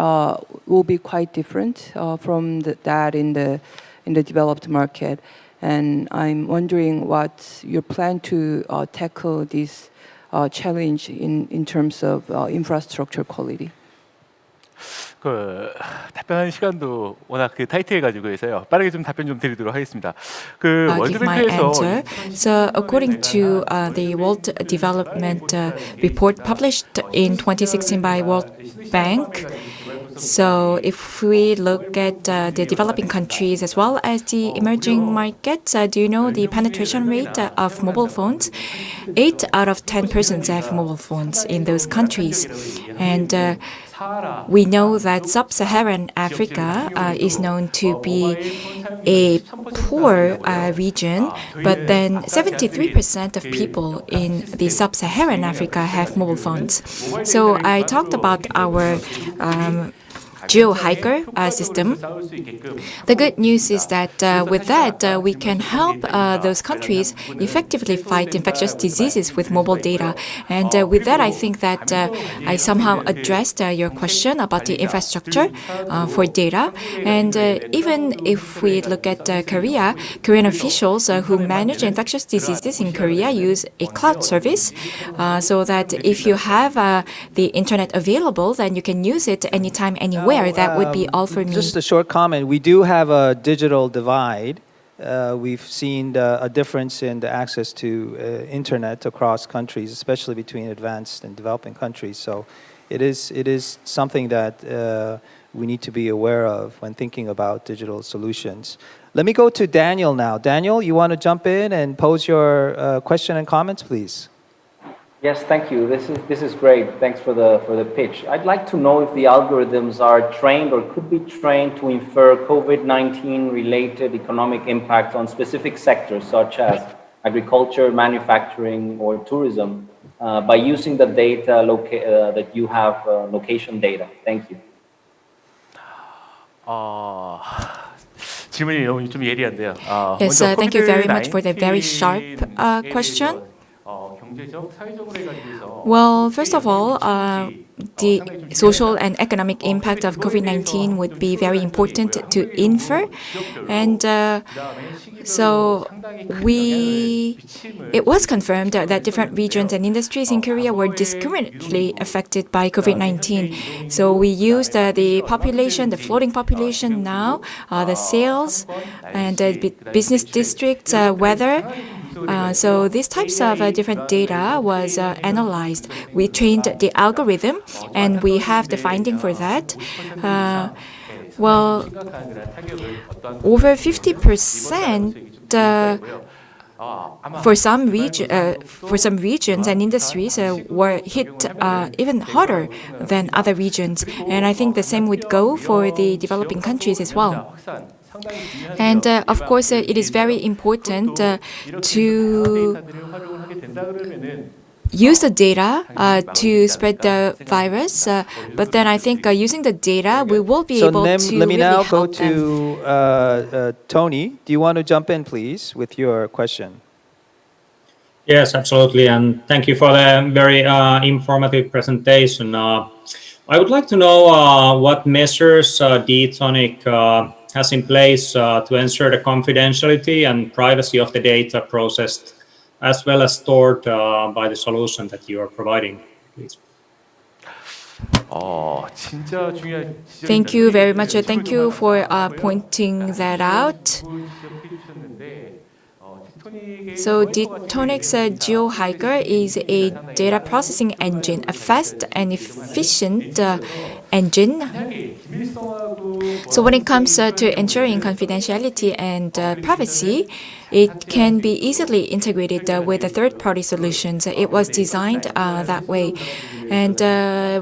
will be quite different from that in the developed market. And I'm wondering what's your plan to tackle this challenge in terms of infrastructure quality. 답변하는 시간도 워낙 타이트해 가지고 해서요. 빠르게 좀 답변 좀 드리도록 하겠습니다. Give my answer. So, according to the World Development Report published in 2016 by World Bank, so if we look at the developing countries as well as the emerging markets, do you know the penetration rate of mobile phones? 8 out of 10 persons have mobile phones in those countries. And we know that sub-Saharan Africa is known to be a poor region, but then 73% of people in the sub-Saharan Africa have mobile phones. So I talked about our geo-hiker system. The good news is that with that, we can help those countries effectively fight infectious diseases with mobile data. And with that, I think that I somehow addressed your question about the infrastructure for data. And even if we look at Korea, Korean officials who manage infectious diseases in Korea use a cloud service so that if you have the internet available, then you can use it anytime, anywhere. That would be all for me. Just a short comment. We do have a digital divide. We've seen a difference in the access to internet across countries, especially between advanced and developing countries. So it is something that we need to be aware of when thinking about digital solutions. Let me go to Daniel now. Daniel, you want to jump in and pose your question and comments, please? Yes, thank you. This is great. Thanks for the pitch. I'd like to know if the algorithms are trained or could be trained to infer COVID-19 related economic impact on specific sectors such as agriculture, manufacturing, or tourism by using the data that you have, location data. Thank you. 질문이 너무 좀 예리한데요. Yes, thank you very much for the very sharp question. Well, first of all, the social and economic impact of COVID-19 would be very important to infer. And so it was confirmed that different regions and industries in Korea were discriminately affected by COVID-19. So we used the population, the floating population now, the sales and the business districts, weather. So these types of different data was analyzed. We trained the algorithm and we have the finding for that. Well, over 50% for some regions and industries were hit even harder than other regions. And I think the same would go for the developing countries as well. And of course, it is very important to use the data to spread the virus. But then I think using the data, we will be able to let me really now help go to Toni. Do you want to jump in, please, with your question? Yes, absolutely. And thank you for the very informative presentation. I would like to know what measures Dtonic has in place to ensure the confidentiality and privacy of the data processed as well as stored by the solution that you are providing, please. Thank you very much. Thank you for pointing that out. So Dtonic's GeoHiker is a data processing engine, a fast and efficient engine. So when it comes to ensuring confidentiality and privacy, it can be easily integrated with the third-party solutions. It was designed that way. And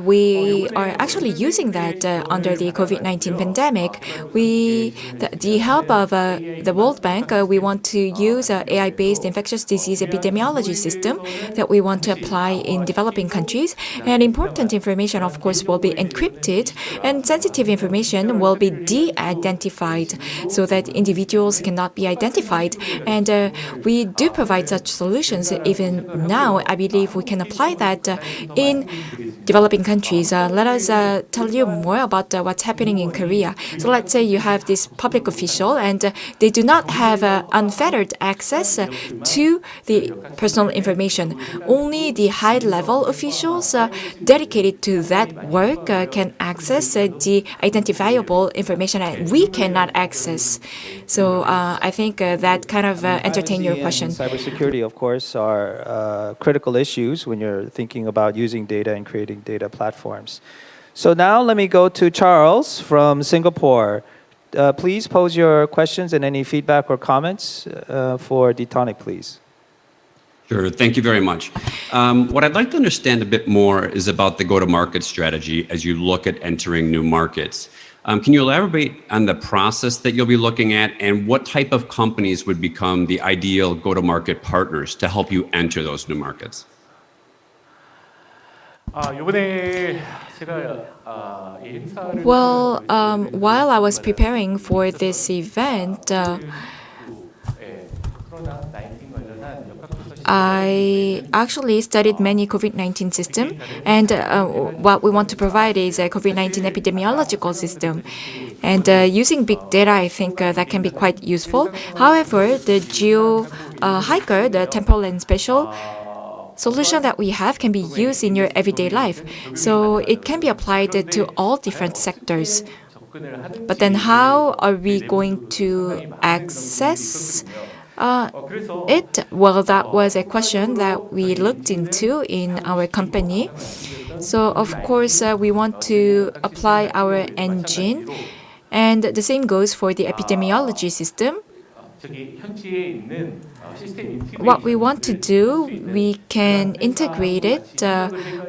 we are actually using that under the COVID-19 pandemic. With the help of the World Bank, we want to use an AI-based infectious disease epidemiology system that we want to apply in developing countries. And important information, of course, will be encrypted, and sensitive information will be de-identified so that individuals cannot be identified. And we do provide such solutions even now. I believe we can apply that in developing countries. Let us tell you more about what's happening in Korea. So let's say you have this public official and they do not have unfettered access to the personal information. Only the high-level officials dedicated to that work can access the identifiable information that we cannot access. So I think that kind of entertain your question. Cybersecurity, of course, are critical issues when you're thinking about using data and creating data platforms. So now let me go to Charles from Singapore. Please pose your questions and any feedback or comments for Dtonic, please. Sure, thank you very much. What I'd like to understand a bit more is about the go-to-market strategy as you look at entering new markets. Can you elaborate on the process that you'll be looking at and what type of companies would become the ideal go-to-market partners to help you enter those new markets? 이번에 제가 이 행사를 Well, while I was preparing for this event, I actually studied many COVID-19 system, and what we want to provide is a COVID-19 epidemiological system. And using big data, I think that can be quite useful. However, the geo-hiker, the temporal and spatial solution that we have can be used in your everyday life. So it can be applied to all different sectors. But then how are we going to access it? Well, that was a question that we looked into in our company. So of course, we want to apply our engine, and the same goes for the epidemiology system. What we want to do, we can integrate it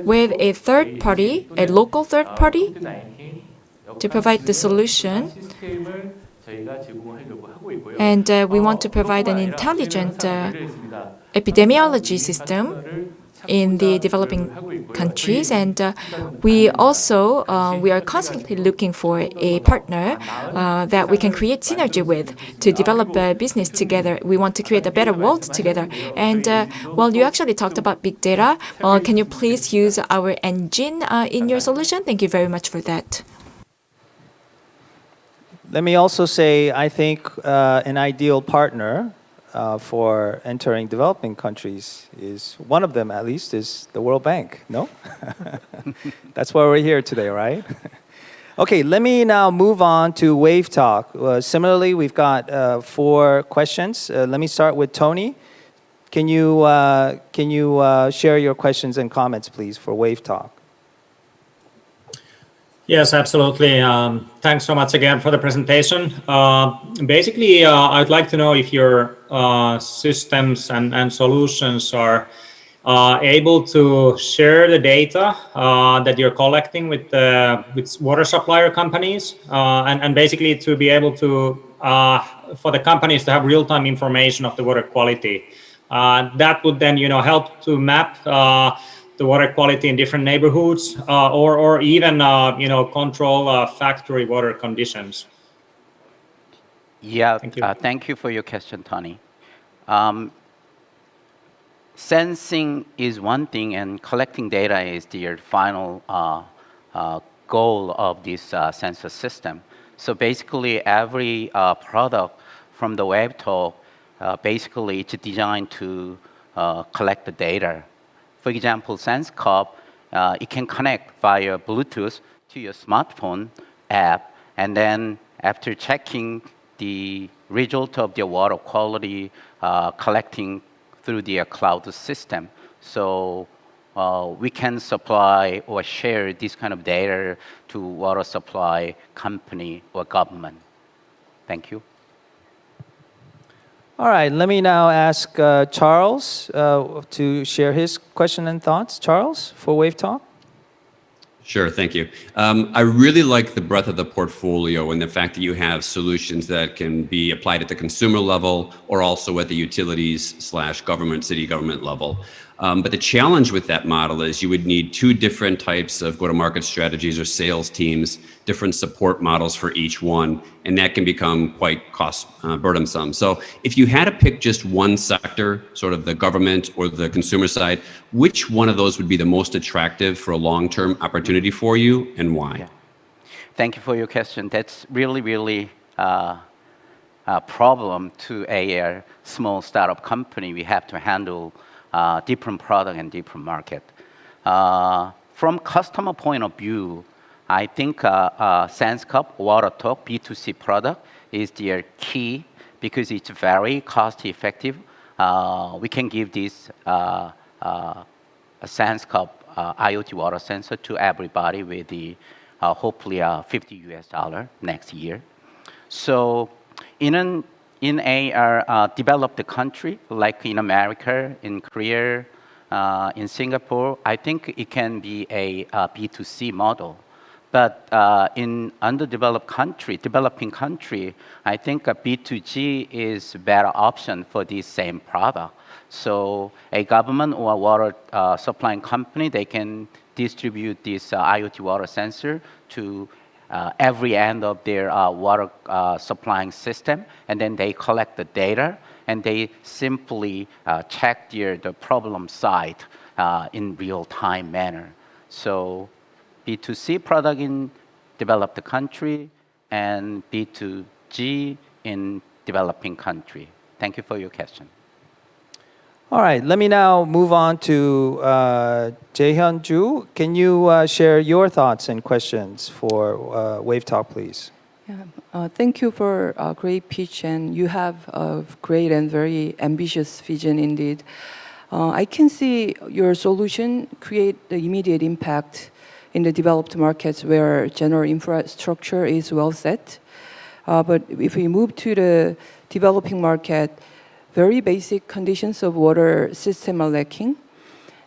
with a third party, a local third party, to provide the solution. And we want to provide an intelligent epidemiology system in the developing countries. And we are constantly looking for a partner that we can create synergy with to develop a business together. We want to create a better world together. And well, you actually talked about big data. Can you please use our engine in your solution? Thank you very much for that. Let me also say, I think an ideal partner for entering developing countries is, one of them at least, is the World Bank, no? That's why we're here today, right? Okay, let me now move on to Wave Talk. Similarly, we've got 4 questions. Let me start with Toni. Can you share your questions and comments, please, for Wave Talk? Yes, absolutely. Thanks so much again for the presentation. Basically, I'd like to know if your systems and solutions are able to share the data that you're collecting with water supplier companies, and basically to be able to, for the companies to have real-time information of the water quality. That would then, help to map the water quality in different neighborhoods, or even control factory water conditions. Yeah, thank you for your question, Toni. Sensing is one thing, and collecting data is the final goal of this sensor system. So basically, every product from the THE.WAVE.TALK, basically it's designed to collect the data. For example, SenseCup, it can connect via Bluetooth to your smartphone app, and then after checking the result of the water quality, collecting through the cloud system. So we can supply or share this kind of data to water supply company or government. Thank you. All right, let me now ask Charles to share his question and thoughts. Charles, for Wave Talk. Sure, thank you. I really like the breadth of the portfolio and the fact that you have solutions that can be applied at the consumer level or also at the utilities/government, city government level. But the challenge with that model is you would need 2 different types of go-to-market strategies or sales teams, different support models for each one, and that can become quite cost burdensome. So if you had to pick just one sector, sort of the government or the consumer side, which one of those would be the most attractive for a long-term opportunity for you, and why? Yeah. Thank you for your question. That's really a problem to a small startup company. We have to handle different product and different market. From customer point of view, I think SenseCup, WaterTalk, B2C product is the key because it's very cost effective. We can give this a SenseCup IoT water sensor to everybody with the hopefully $50 next year. So in a developed country like in America, in Korea, in Singapore, I think it can be a B2C model. But in underdeveloped country, developing country, I think a B2G is a better option for this same product. So a government or a water supplying company, they can distribute this IoT water sensor to every end of their water supplying system, and then they collect the data, and they simply check the problem site in real-time manner. So B2C product in developed country and B2G in developing country. Thank you for your question. All right, let me now move on to Hyunjoo. Can you share your thoughts and questions for WAVE.TALK, please? Yeah, thank you for a great pitch, and you have a great and very ambitious vision indeed. I can see your solution create the immediate impact in the developed markets where general infrastructure is well set. But if we move to the developing market, very basic conditions of water system are lacking,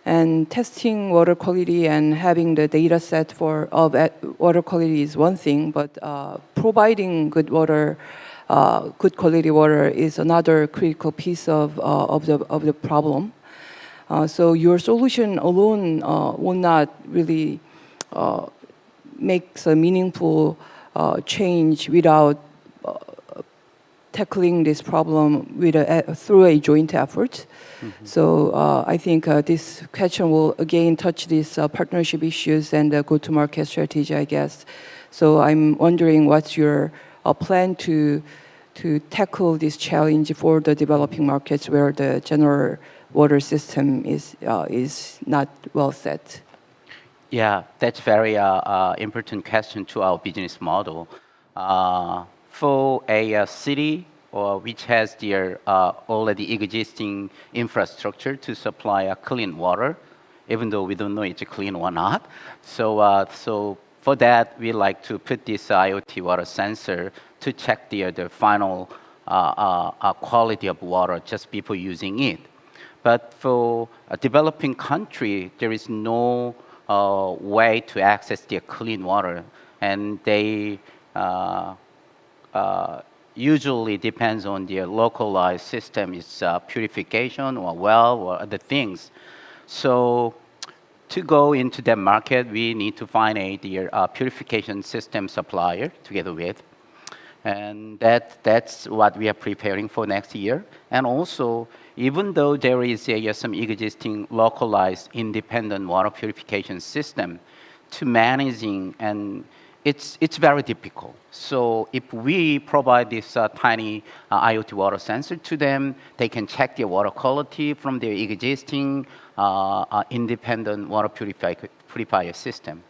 and testing water quality and having the data set of water quality is one thing, but providing good quality water is another critical piece of the problem. So your solution alone will not really make a meaningful change without tackling this problem through a joint effort. Mm-hmm. So I think this question will again touch these partnership issues and the go-to-market strategy, I guess. So I'm wondering what's your plan to tackle this challenge for the developing markets where the general water system is not well set. Yeah, that's very important question to our business model. For a city which has their already existing infrastructure to supply clean water, even though we don't know it's clean or not. So for that, we like to put this IoT water sensor to check the final quality of water just before using it. But for a developing country, there is no way to access their clean water, and they usually depends on their localized system, it's purification or well or other things. So to go into that market, we need to find a purification system supplier together with. And that's what we are preparing for next year. And also, even though there is some existing localized independent water purification system to managing, and it's very difficult. So if we provide this tiny IoT water sensor to them, they can check their water quality from their existing independent water purifier system.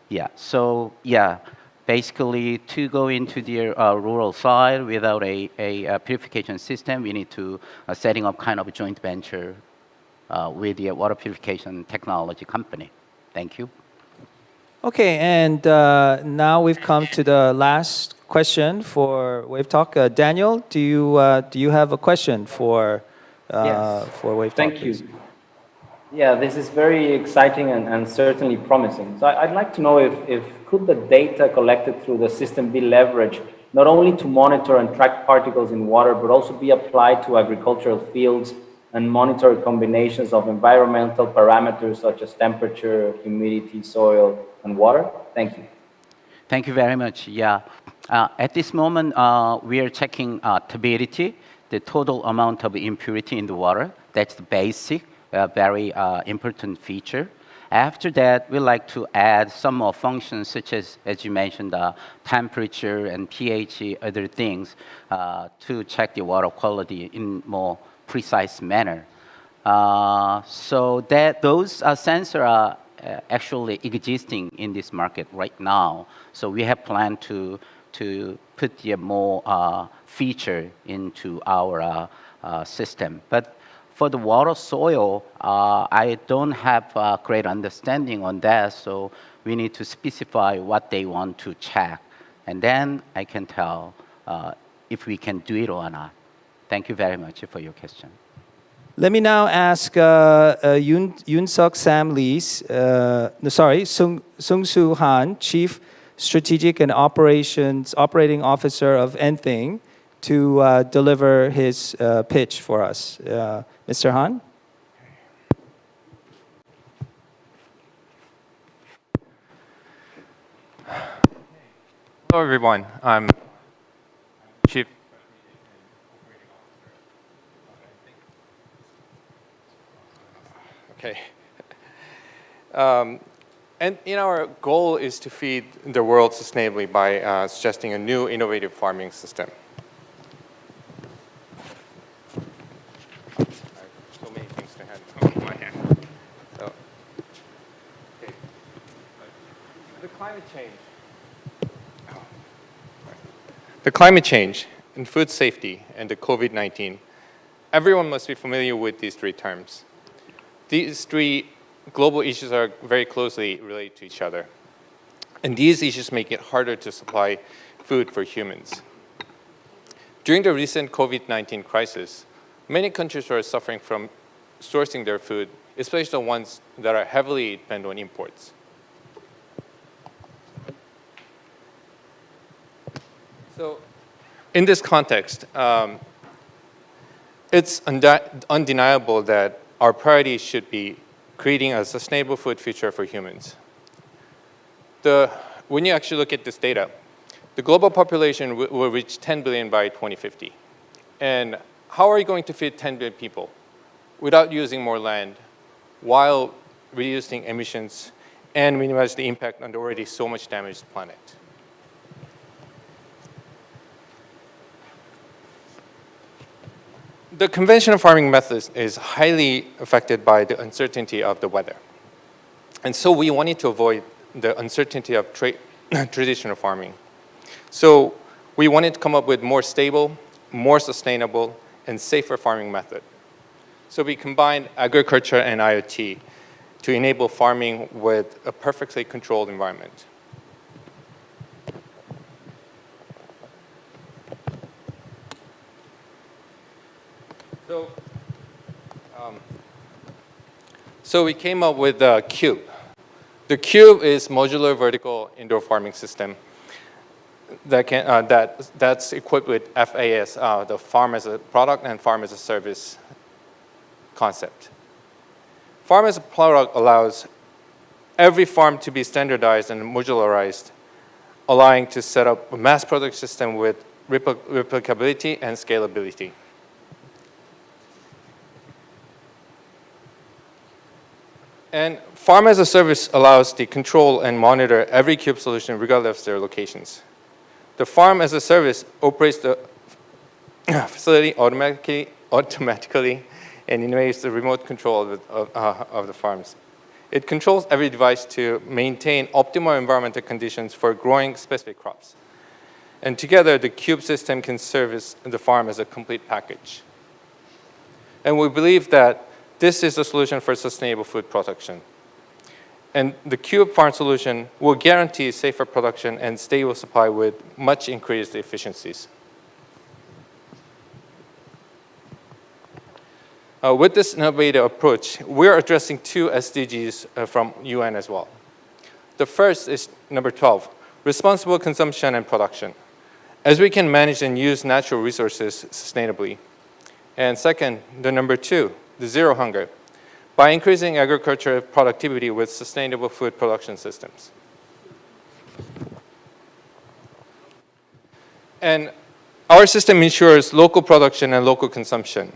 Yeah, so yeah, basically to go into the rural side without a purification system, we need to setting up kind of a joint venture with the water purification technology company. Thank you. Okay, and now we've come to the last question for WAVE.TALK. Daniel, do you have a question for WAVE.TALK? Thank you. Yeah, this is very exciting and certainly promising. So I'd like to know if could the data collected through the system be leveraged not only to monitor and track particles in water, but also be applied to agricultural fields and monitor combinations of environmental parameters such as temperature, humidity, soil, and water? Thank you. Thank you very much. Yeah. At this moment, we are checking turbidity, the total amount of impurity in the water. That's the basic, very important feature. After that, we like to add some more functions such as you mentioned, temperature and pH, other things, to check the water quality in more precise manner. So that those sensors are actually existing in this market right now. So we have planned to put more feature into our system. But for the water soil, I don't have a great understanding on that, so we need to specify what they want to check. And then I can tell if we can do it or not. Thank you very much for your question. Let me now ask Yoonsuk Lee, Seungsoo Han, Chief Strategic and Operating Officer of n.thing, to deliver his pitch for us. Mr. Han? Hello, everyone. I'm Chief. Okay. And our goal is to feed the world sustainably by suggesting a new innovative farming system. So many things to handle in my hand. So, okay. The climate change. The climate change and food safety and the COVID-19. Everyone must be familiar with these three terms. These three global issues are very closely related to each other. And these issues make it harder to supply food for humans. During the recent COVID-19 crisis, many countries are suffering from sourcing their food, especially the ones that are heavily dependent on imports. So in this context, it's undeniable that our priority should be creating a sustainable food future for humans. When you actually look at this data, the global population will reach 10 billion by 2050. And how are you going to feed 10 billion people without using more land while reducing emissions and minimize the impact on the already so much damaged planet? The conventional farming method is highly affected by the uncertainty of the weather. And so we wanted to avoid the uncertainty of traditional farming. So we wanted to come up with more stable, more sustainable, and safer farming method. So we combined agriculture and IoT to enable farming with a perfectly controlled environment. So we came up with the Cube. The Cube is modular vertical indoor farming system that's equipped with FAS, the farm as a product and farm as a service concept. Farm as a product allows every farm to be standardized and modularized, allowing to set up a mass product system with replicability and scalability. And Farm as a Service allows the control and monitor every Cube solution regardless of their locations. The Farm as a Service operates the facility automatically and enables the remote control of the farms. It controls every device to maintain optimal environmental conditions for growing specific crops. And together, the Cube system can service the farm as a complete package. And we believe that this is the solution for sustainable food production. And the Cube farm solution will guarantee safer production and stable supply with much increased efficiencies. With this innovative approach, we're addressing two SDGs from UN as well. The first is number 12, responsible consumption and production, as we can manage and use natural resources sustainably. And second, the number 2, the zero hunger, by increasing agricultural productivity with sustainable food production systems. And our system ensures local production and local consumption.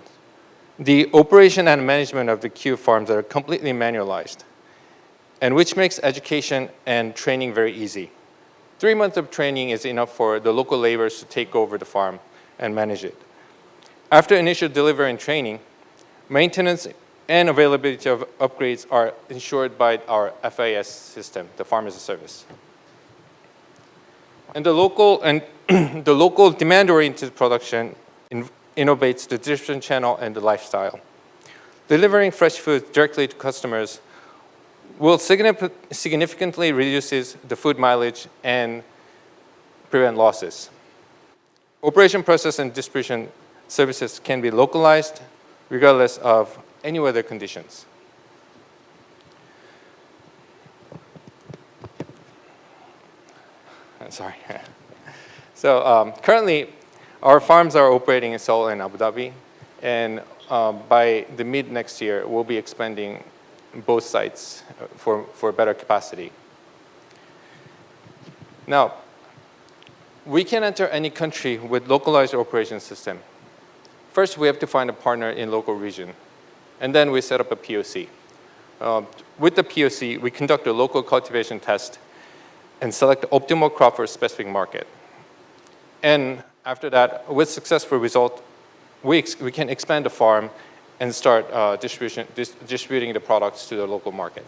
The operation and management of the Cube farms are completely manualized, and which makes education and training very easy. 3 months of training is enough for the local laborers to take over the farm and manage it. After initial delivery and training, maintenance and availability of upgrades are ensured by our FAS system, the Farm as a Service. And the local demand-oriented production innovates the distribution channel and the lifestyle. Delivering fresh food directly to customers will significantly reduce the food mileage and prevent losses. Operation process and distribution services can be localized regardless of any weather conditions. Sorry. So currently, our farms are operating in Seoul and Abu Dhabi, and by the mid next year, we'll be expanding both sites for better capacity. Now, we can enter any country with localized operation system. First, we have to find a partner in local region, and then we set up a POC. With the POC, we conduct a local cultivation test and select the optimal crop for a specific market. And after that, with successful result, we can expand the farm and start distributing the products to the local market.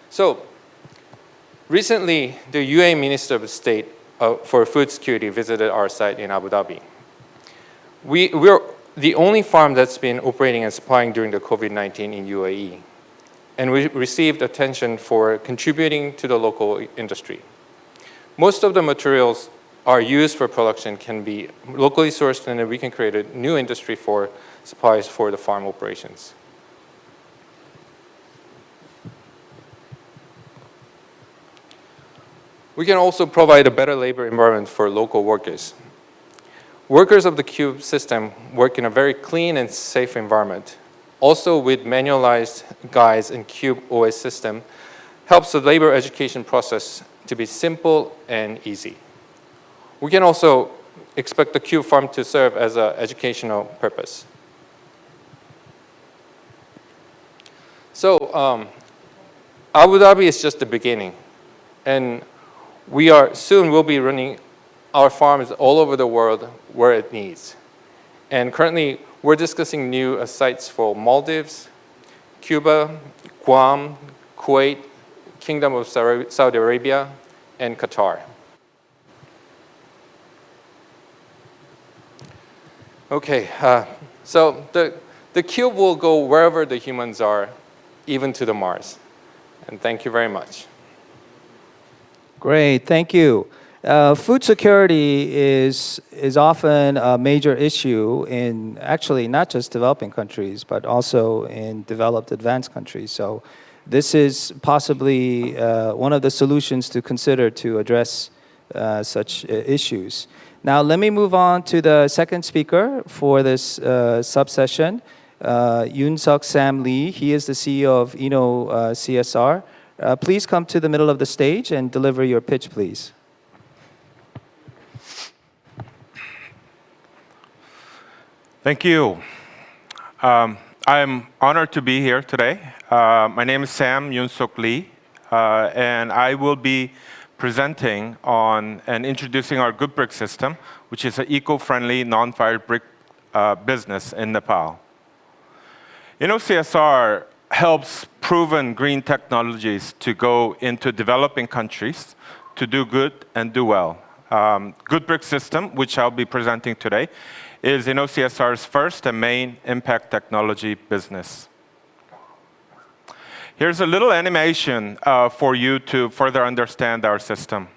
So, recently, the UAE Minister of State for Food Security visited our site in Abu Dhabi. We're the only farm that's been operating and supplying during the COVID-19 in UAE. And we received attention for contributing to the local industry. Most of the materials are used for production can be locally sourced, and then we can create a new industry for supplies for the farm operations. We can also provide a better labor environment for local workers. Workers of the Cube system work in a very clean and safe environment. Also, with manualized guides and Cube OS system, helps the labor education process to be simple and easy. We can also expect the Cube farm to serve as an educational purpose. So, Abu Dhabi is just the beginning, and soon we'll be running our farms all over the world where it needs. And currently, we're discussing new sites for Maldives, Cuba, Guam, Kuwait, Kingdom of Saudi Arabia, and Qatar. Okay, so the Cube will go wherever the humans are, even to the Mars. And thank you very much. Great, thank you. Food security is often a major issue in actually not just developing countries, but also in developed advanced countries. So this is possibly one of the solutions to consider to address such issues. Now let me move on to the second speaker for this sub-session, Yoonsuk Lee. He is the CEO of InnoCSR. Please come to the middle of the stage and deliver your pitch, please. Thank you. I'm honored to be here today. My name is Yoonsuk Lee, and I will be presenting on and introducing our Good Brick system, which is an eco-friendly, non-fired brick business in Nepal. InnoCSR helps proven green technologies to go into developing countries to do good and do well. Good Brick system, which I'll be presenting today, is InnoCSR's first and main impact technology business. Here's a little animation for you to further understand our system.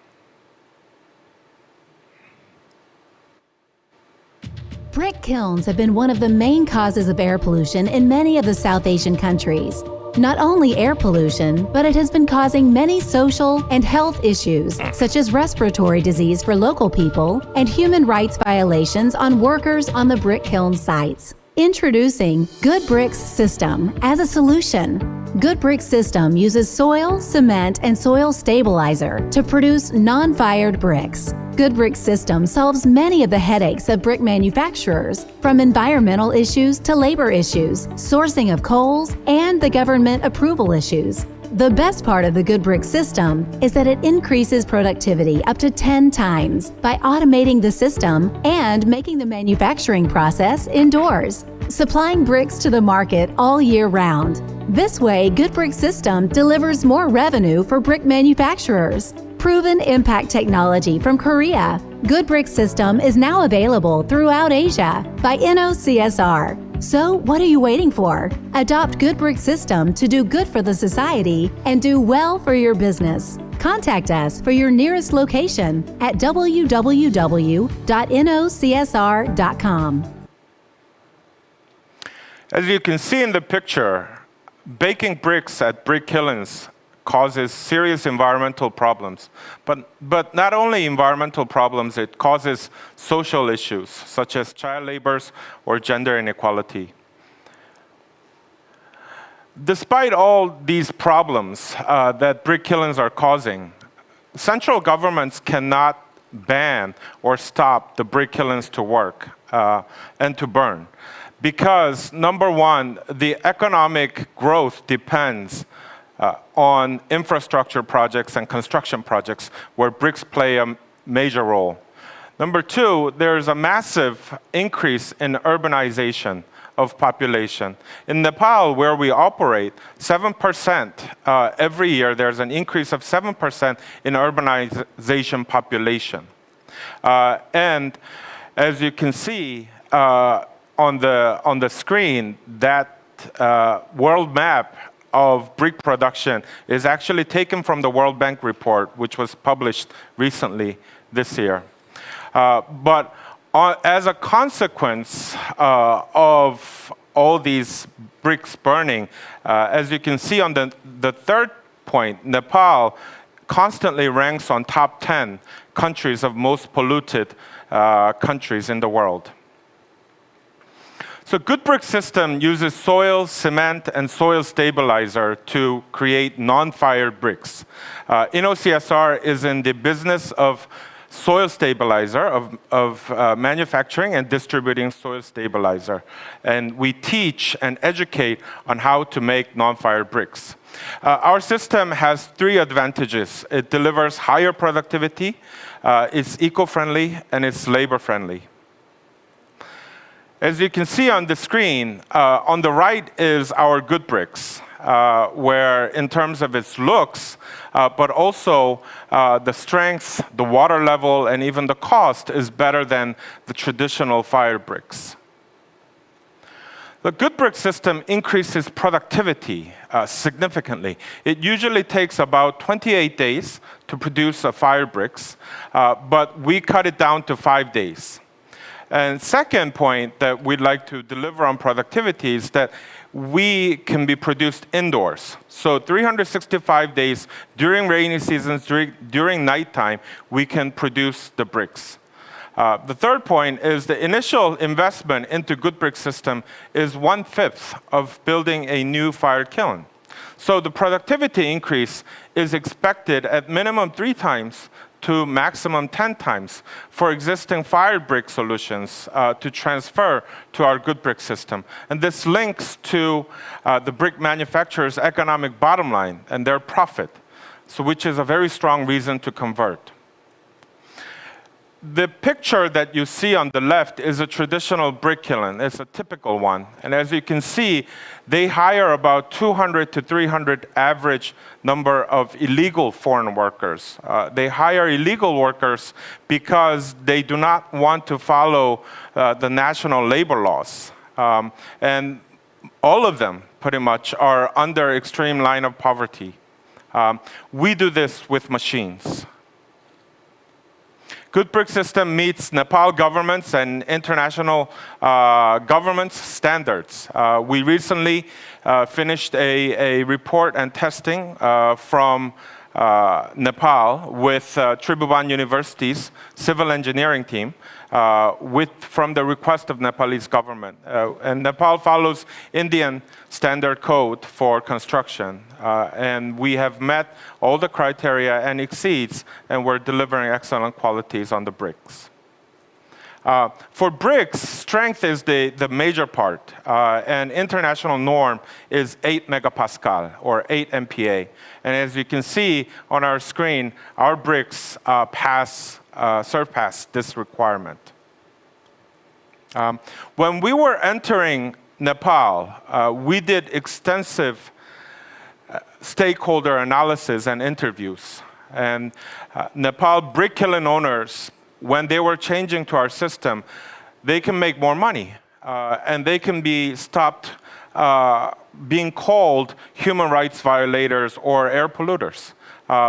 Brick kilns have been one of the main causes of air pollution in many of the South Asian countries. Not only air pollution, but it has been causing many social and health issues, such as respiratory disease for local people and human rights violations on workers on the brick kiln sites. Introducing Good Bricks System as a solution. Good Bricks System uses soil, cement, and soil stabilizer to produce non-fired bricks. Good Bricks System solves many of the headaches of brick manufacturers, from environmental issues to labor issues, sourcing of coals, and the government approval issues. The best part of the Good Brick system is that it increases productivity up to 10 times by automating the system and making the manufacturing process indoors, supplying bricks to the market all year round. This way, Good Brick system delivers more revenue for brick manufacturers. Proven impact technology from Korea, Good Brick system is now available throughout Asia by InnoCSR. So what are you waiting for? Adopt Good Brick system to do good for the society and do well for your business. Contact us for your nearest location at www.innocsr.com. As you can see in the picture, baking bricks at brick kilns causes serious environmental problems. But not only environmental problems, it causes social issues such as child labor or gender inequality. Despite all these problems that brick kilns are causing, central governments cannot ban or stop the brick kilns to work and to burn. Because, number one, the economic growth depends on infrastructure projects and construction projects where bricks play a major role. Number two, there's a massive increase in urbanization of population. In Nepal, where we operate, 7% every year, there's an increase of 7% in urbanization population. And as you can see on the screen, that world map of brick production is actually taken from the World Bank report, which was published recently this year. But as a consequence of all these bricks burning, as you can see on the third point, Nepal constantly ranks on top 10 countries of most polluted countries in the world. So good brick system uses soil, cement, and soil stabilizer to create non-fired bricks. InnoCSR is in the business of soil stabilizer, of manufacturing and distributing soil stabilizer. And we teach and educate on how to make non-fired bricks. Our system has 3 advantages. It delivers higher productivity, it's eco-friendly, and it's labor-friendly. As you can see on the screen, on the right is our good bricks, where in terms of its looks, but also the strength, the water level, and even the cost is better than the traditional fired bricks. The good brick system increases productivity significantly. It usually takes about 28 days to produce a fired bricks, but we cut it down to 5 days. And second point that we'd like to deliver on productivity is that we can be produced indoors. So 365 days during rainy seasons, during nighttime, we can produce the bricks. The third point is the initial investment into good brick system is 1/5 of building a new fired kiln. So the productivity increase is expected at minimum 3 times to maximum 10 times for existing fired brick solutions to transfer to our good brick system. And this links to the brick manufacturer's economic bottom line and their profit, so which is a very strong reason to convert. The picture that you see on the left is a traditional brick kiln. It's a typical one. And as you can see, they hire about 200 to 300 average number of illegal foreign workers. They hire illegal workers because they do not want to follow the national labor laws. And all of them, pretty much, are under extreme line of poverty. We do this with machines. Good brick system meets Nepal governments and international governments standards. We recently finished a report and testing from Nepal with Tribhuvan University's civil engineering team from the request of Nepalese government. And Nepal follows Indian standard code for construction. And we have met all the criteria and exceeds, and we're delivering excellent qualities on the bricks. For bricks, strength is the major part. And international norm is 8 megapascal or 8 MPa. And as you can see on our screen, our bricks surpass this requirement. When we were entering Nepal, we did extensive stakeholder analysis and interviews. And Nepal brick kiln owners, when they were changing to our system, they can make more money. And they can be stopped being called human rights violators or air polluters.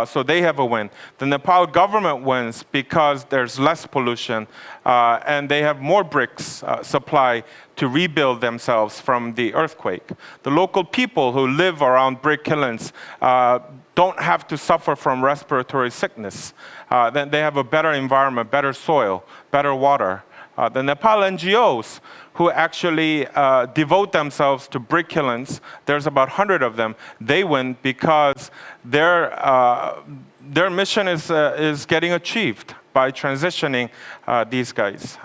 So they have a win. The Nepal government wins because there's less pollution and they have more bricks supply to rebuild themselves from the earthquake. The local people who live around brick kilns don't have to suffer from respiratory sickness. Then they have a better environment, better soil, better water, The Nepal NGOs who actually devote themselves to brick kilns, there's about 100 of them, they win because their mission is getting achieved by transitioning these guys.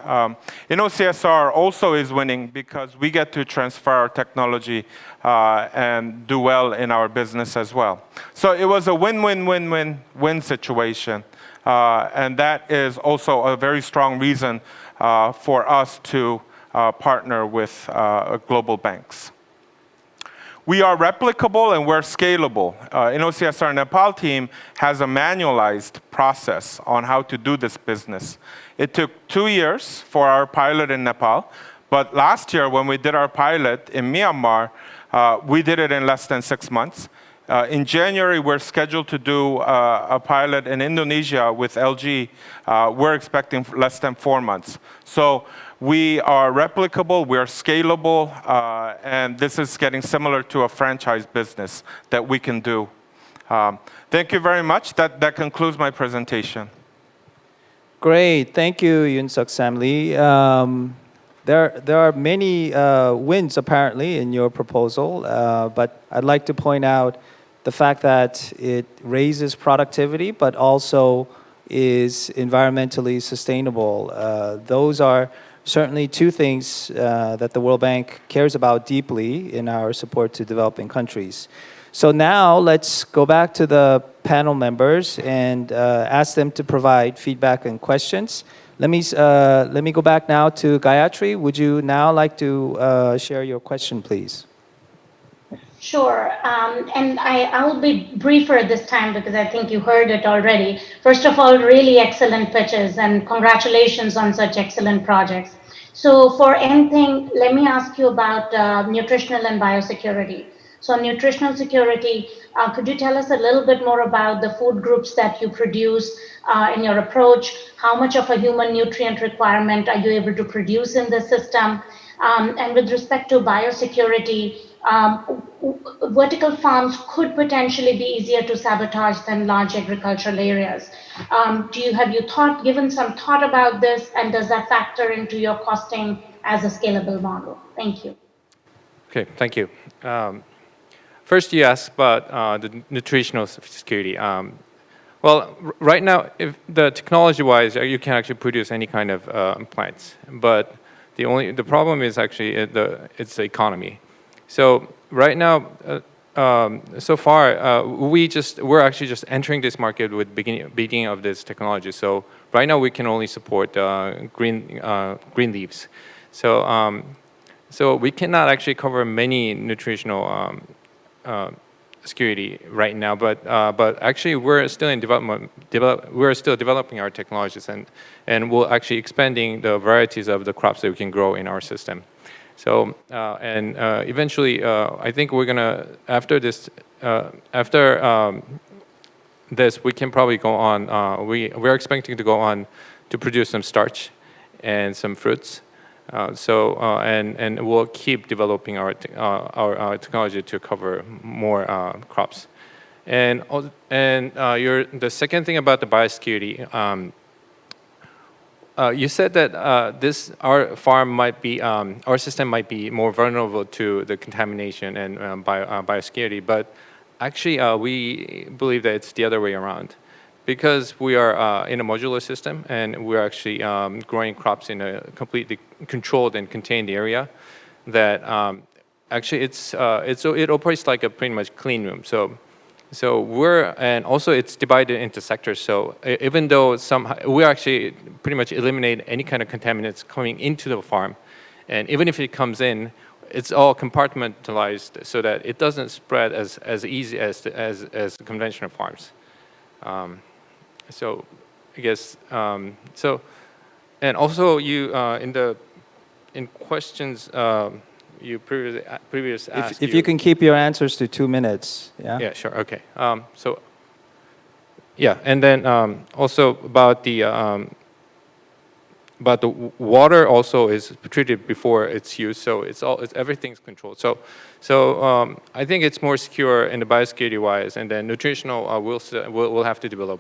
InnoCSR also is winning because we get to transfer our technology and do well in our business as well. So it was a win-win-win-win-win situation. And that is also a very strong reason for us to partner with global banks. We are replicable and we're scalable. InnoCSR Nepal team has a manualized process on how to do this business. It took 2 years for our pilot in Nepal, but last year when we did our pilot in Myanmar, we did it in less than 6 months. In January, we're scheduled to do a pilot in Indonesia with LG. We're expecting less than 4 months. So we are replicable, we are scalable, and this is getting similar to a franchise business that we can do. Thank you very much. That concludes my presentation. Great. Thank you, Yoonsuk Lee. There are many wins apparently in your proposal, but I'd like to point out the fact that it raises productivity, but also is environmentally sustainable. Those are certainly two things that the World Bank cares about deeply in our support to developing countries. So now let's go back to the panel members and ask them to provide feedback and questions. Let me go back now to Gayatri. Would you now like to share your question, please? Sure, and I'll be briefer this time because I think you heard it already. First of all, really excellent pitches and congratulations on such excellent projects. So for n.thing, let me ask you about nutritional and biosecurity. So nutritional security, could you tell us a little bit more about the food groups that you produce in your approach? How much of a human nutrient requirement are you able to produce in the system? And with respect to biosecurity, vertical farms could potentially be easier to sabotage than large agricultural areas. Have you given some thought about this, and does that factor into your costing as a scalable model? Thank you. Okay, thank you. First, you asked about the nutritional security. Well, right now, if the technology-wise, you can actually produce any kind of plants, but the problem is actually it's the economy. So right now, so far, we're actually just entering this market with beginning of this technology. So right now, we can only support green leaves. So we cannot actually cover many nutritional security right now, but actually we're still in development. We're still developing our technologies, and we're actually expanding the varieties of the crops that we can grow in our system. So eventually, I think we're gonna after this we can probably go on. We're expecting to go on to produce some starch and some fruits. And we'll keep developing our technology to cover more crops. And the second thing about the biosecurity, you said that our system might be more vulnerable to the contamination and biosecurity, but actually we believe that it's the other way around. Because we are in a modular system and we're actually growing crops in a completely controlled and contained area, that actually it operates like a pretty much clean room. And also it's divided into sectors. So even though we actually pretty much eliminate any kind of contaminants coming into the farm, and even if it comes in, it's all compartmentalized so that it doesn't spread as easy as conventional farms. So I guess and also you in questions you previously asked. If you can keep your answers to 2 minutes, yeah. Yeah, sure. Okay. So yeah, and then also about the water also is treated before it's used, so everything's controlled. So I think it's more secure in the biosecurity wise, and then nutritional we'll have to develop.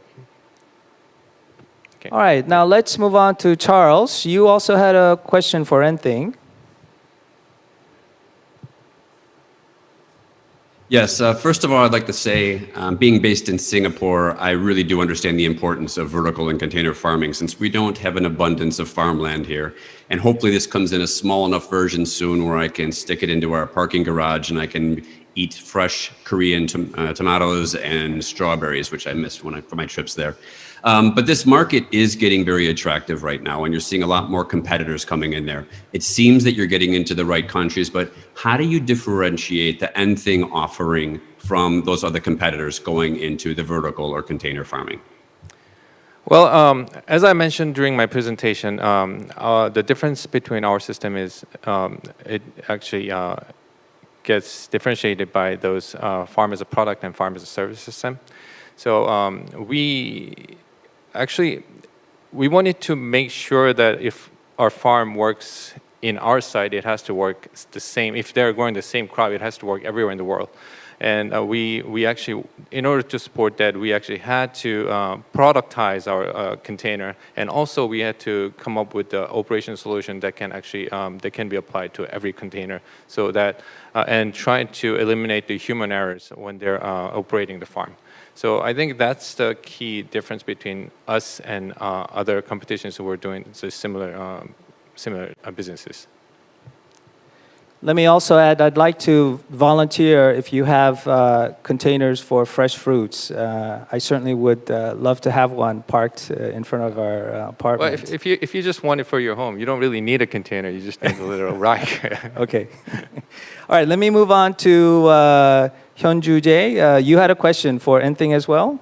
Okay. All right, now let's move on to Charles. You also had a question for n.thing. Yes, first of all, I'd like to say, being based in Singapore, I really do understand the importance of vertical and container farming since we don't have an abundance of farmland here. And hopefully this comes in a small enough version soon where I can stick it into our parking garage and I can eat fresh Korean tomatoes and strawberries, which I missed for my trips there. But this market is getting very attractive right now, and you're seeing a lot more competitors coming in there. It seems that you're getting into the right countries, but how do you differentiate the n.thing offering from those other competitors going into the vertical or container farming? Well, as I mentioned during my presentation, the difference between our system is it actually gets differentiated by those farm as a product and farm as a service system. So we wanted to make sure that if our farm works in our site, it has to work the same. If they're growing the same crop, it has to work everywhere in the world. And we actually, in order to support that, we actually had to productize our container, and also we had to come up with the operation solution that can actually that can be applied to every container, so that and trying to eliminate the human errors when they're operating the farm. So I think that's the key difference between us and other competitions who were doing similar businesses. Let me also add, I'd like to volunteer if you have containers for fresh fruits. I certainly would love to have one parked in front of our apartment. Well, if you just want it for your home, you don't really need a container. You just need a little rack. Okay. All right, let me move on to Hyunjoo. You had a question for n.thing as well?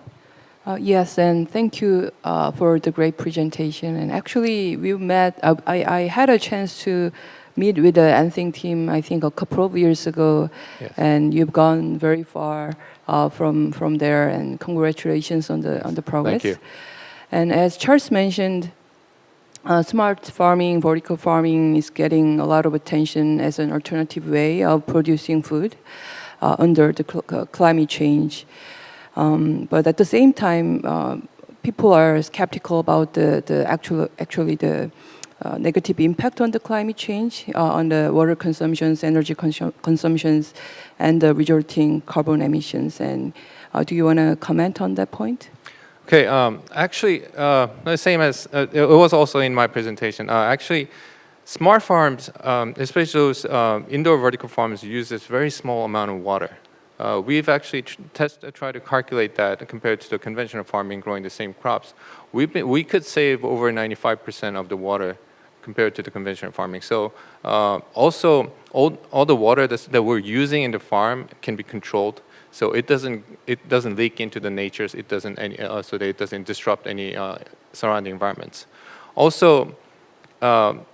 Yes, and thank you for the great presentation. And actually, we met, I had a chance to meet with the n.thing team, I think a couple of years ago, yes. And you've gone very far from there, and congratulations on the progress. Thank you. And as Charles mentioned, smart farming, vertical farming is getting a lot of attention as an alternative way of producing food under the climate change. But at the same time, people are skeptical about the negative impact on the climate change, on the water consumptions, energy consumptions, and the resulting carbon emissions. And do you want to comment on that point? Okay, actually, the same as, it was also in my presentation. Actually, smart farms, especially those indoor vertical farms, use this very small amount of water. We've actually tried to calculate that compared to the conventional farming growing the same crops. We could save over 95% of the water compared to the conventional farming. So also all the water that we're using in the farm can be controlled, so it doesn't leak into the natures. It doesn't so that it doesn't disrupt any surrounding environments. Also, but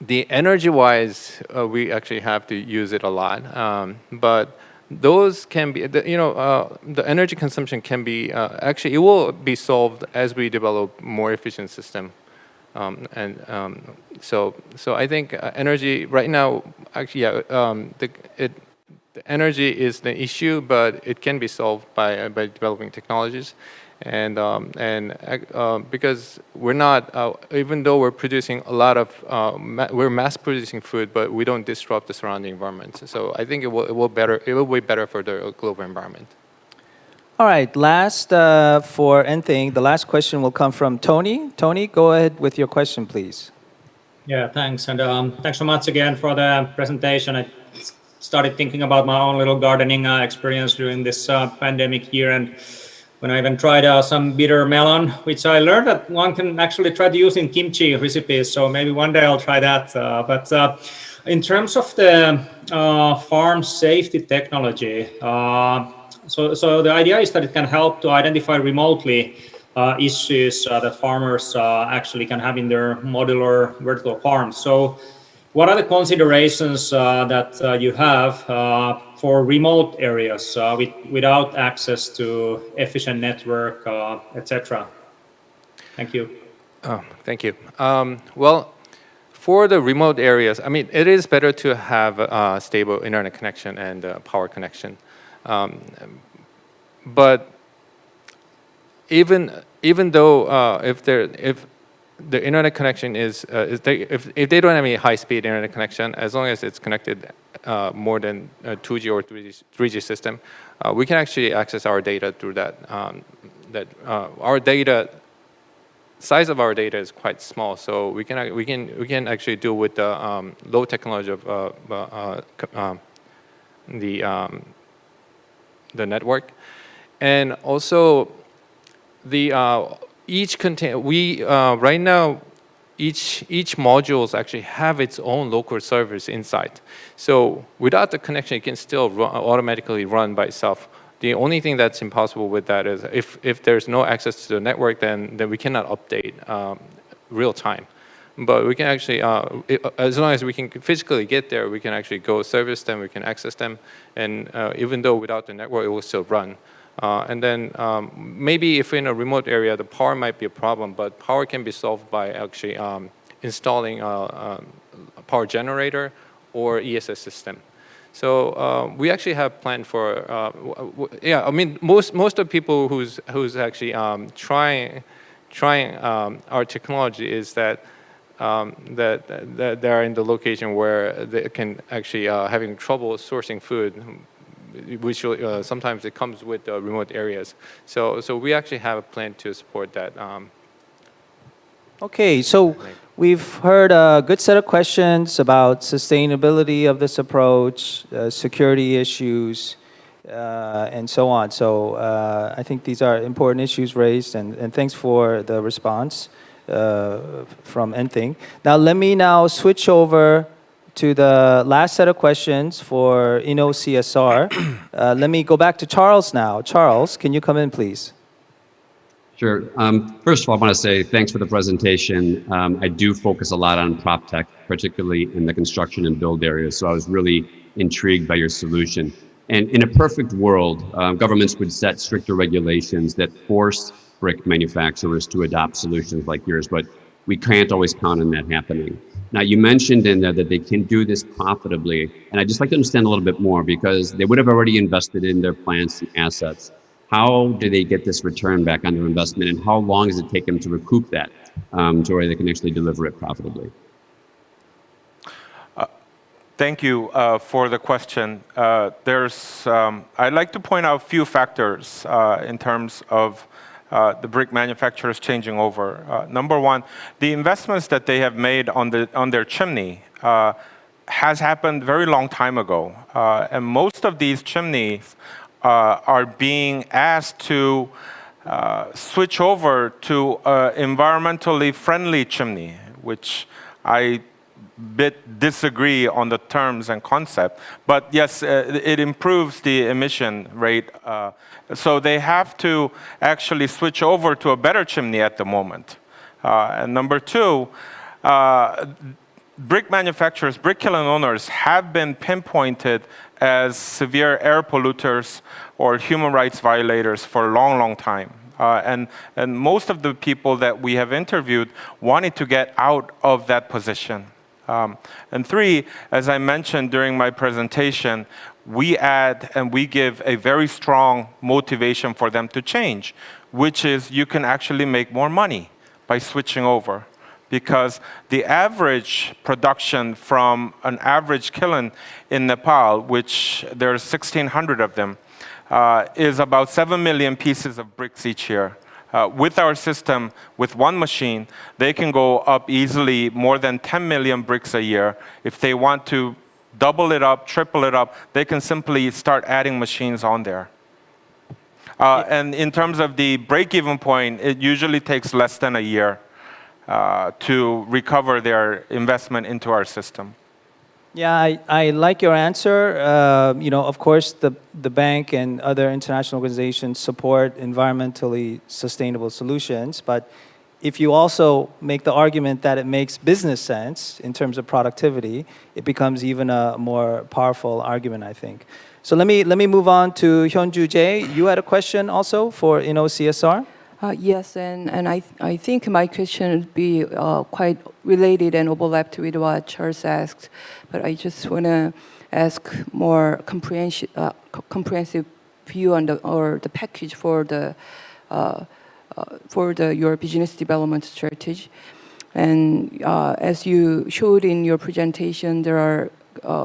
the energy-wise, we actually have to use it a lot. But those can be, the energy consumption can be, actually, it will be solved as we develop more efficient system. So I think energy right now, actually, the energy is the issue, but it can be solved by developing technologies. And because we're not, even though we're producing a lot of, we're mass producing food, but we don't disrupt the surrounding environment. So I think it will be better for the global environment. All right, last for n.thing, the last question will come from Toni. Toni, go ahead with your question, please. Yeah, thanks. And thanks so much again for the presentation. I started thinking about my own little gardening experience during this pandemic year. And when I even tried some bitter melon, which I learned that one can actually try to use in kimchi recipes. So maybe one day I'll try that. But in terms of the farm safety technology, so the idea is that it can help to identify remotely issues that farmers actually can have in their modular vertical farms. So what are the considerations that you have for remote areas without access to efficient network, etc.? Thank you. Thank you. Well, for the remote areas, I mean, it is better to have a stable internet connection and power connection. But even though if the internet connection if they don't have any high-speed internet connection, as long as it's connected more than 2G or 3G system, we can actually access our data through that. Our data size of our data is quite small, so we can actually deal with the low technology of the network, and also the right now each modules actually have its own local servers inside. So without the connection, it can still automatically run by itself. The only thing that's impossible with that is if there's no access to the network, then we cannot update real time. But we can actually, as long as we can physically get there, we can actually go service them, we can access them, and even though without the network, it will still run. And then maybe if in a remote area, the power might be a problem, but power can be solved by actually installing a power generator or ESS system. So we actually have planned for, yeah, I mean, most of the people who's actually trying our technology is that they're in the location where they can actually having trouble sourcing food, which sometimes it comes with remote areas. So we actually have a plan to support that. Okay, so we've heard a good set of questions about sustainability of this approach, security issues, and so on. So I think these are important issues raised, and thanks for the response from n.thing. Now let me switch over to the last set of questions for InnoCSR. Let me go back to Charles now. Charles, can you come in, please? Sure. First of all, I want to say thanks for the presentation. I do focus a lot on prop tech, particularly in the construction and build areas, so I was really intrigued by your solution. And in a perfect world, governments would set stricter regulations that force brick manufacturers to adopt solutions like yours, but we can't always count on that happening. Now, you mentioned in there that they can do this profitably, and I'd just like to understand a little bit more, because they would have already invested in their plants and assets. How do they get this return back on their investment, and how long does it take them to recoup that to where they can actually deliver it profitably? Thank you for the question. I'd like to point out a few factors in terms of the brick manufacturers changing over. Number one, the investments that they have made on their chimney has happened very long time ago. And most of these chimneys are being asked to switch over to environmentally friendly chimney, which I disagree on the terms and concept. But yes, it improves the emission rate. So they have to actually switch over to a better chimney at the moment. And number two, brick manufacturers, brick kiln owners have been pinpointed as severe air polluters or human rights violators for a long, long time. And most of the people that we have interviewed wanted to get out of that position. And three, as I mentioned during my presentation, we add and we give a very strong motivation for them to change, which is you can actually make more money by switching over. Because the average production from an average kiln in Nepal, which there's 1,600 of them, is about 7 million pieces of bricks each year. With our system, with one machine, they can go up easily more than 10 million bricks a year. If they want to double it up, triple it up, they can simply start adding machines on there. And in terms of the break-even point, it usually takes less than a year to recover their investment into our system. Yeah, I like your answer. Of course, the bank and other international organizations support environmentally sustainable solutions. But if you also make the argument that it makes business sense in terms of productivity, it becomes even a more powerful argument, I think. So let me move on to Hyunjoo Jae. You had a question also for InnoCSR? Yes, and I think my question would be quite related and overlapped with what Charles asked, but I just want to ask more comprehensive view on the package for the your business development strategy. And as you showed in your presentation, there are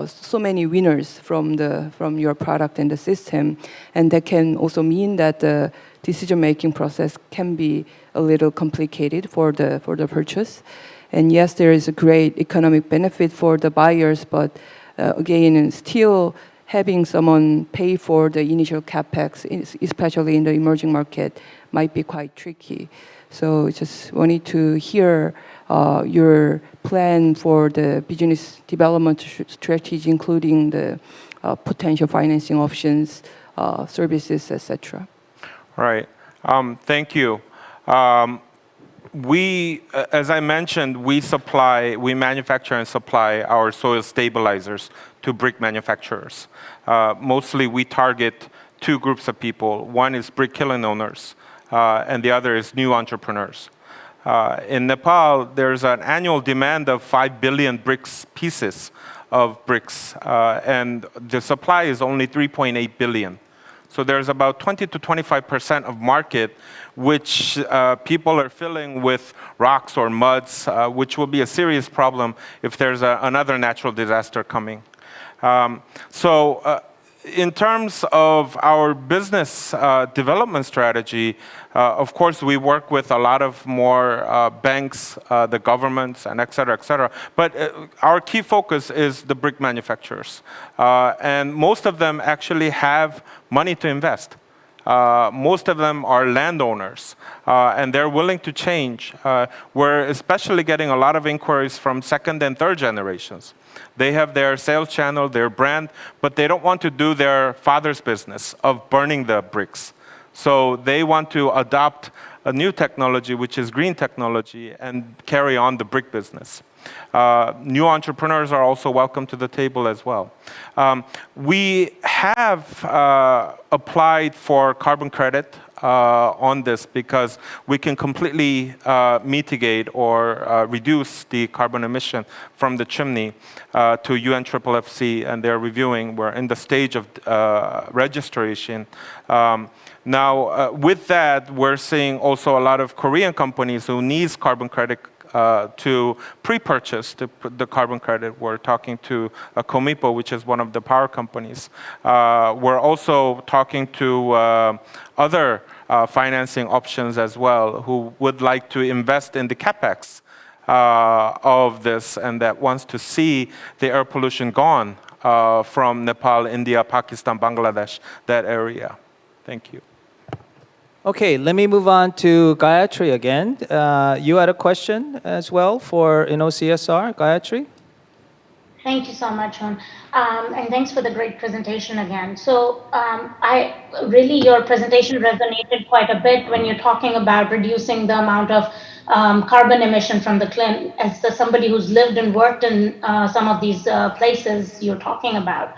so many winners from your product and the system, and that can also mean that the decision-making process can be a little complicated for the purchase. And yes, there is a great economic benefit for the buyers, but again, still having someone pay for the initial capex, especially in the emerging market, might be quite tricky. So just wanted to hear your plan for the business development strategy, including the potential financing options, services, etc. Right. Thank you. As I mentioned, we manufacture and supply our soil stabilizers to brick manufacturers. Mostly we target two groups of people. One is brick kiln owners, and the other is new entrepreneurs. In Nepal, there's an annual demand of 5 billion pieces of bricks, and the supply is only 3.8 billion. So there's about 20 to 25% of market which people are filling with rocks or muds, which will be a serious problem if there's another natural disaster coming. In terms of our business development strategy, of course, we work with a lot of more banks, the governments, and et cetera, But our key focus is the brick manufacturers. And most of them actually have money to invest. Most of them are landowners, and they're willing to change. We're especially getting a lot of inquiries from second and third generations. They have their sales channel, their brand, but they don't want to do their father's business of burning the bricks. So they want to adopt a new technology, which is green technology, and carry on the brick business. New entrepreneurs are also welcome to the table as well. We have applied for carbon credit on this because we can completely mitigate or reduce the carbon emission from the chimney to UNFFC, and they're reviewing. We're in the stage of registration. Now, with that, we're seeing also a lot of Korean companies who need carbon credit to pre-purchase the carbon credit. We're talking to Komipo, which is one of the power companies. We're also talking to other financing options as well, who would like to invest in the capex of this and that wants to see the air pollution gone from Nepal, India, Pakistan, Bangladesh, that area. Thank you. Okay, let me move on to Gayatri again. You had a question as well for InnoCSR, Gayatri? Thank you so much, Hoon. And thanks for the great presentation again. So your presentation resonated quite a bit when you're talking about reducing the amount of carbon emission from the kiln. As somebody who's lived and worked in some of these places you're talking about.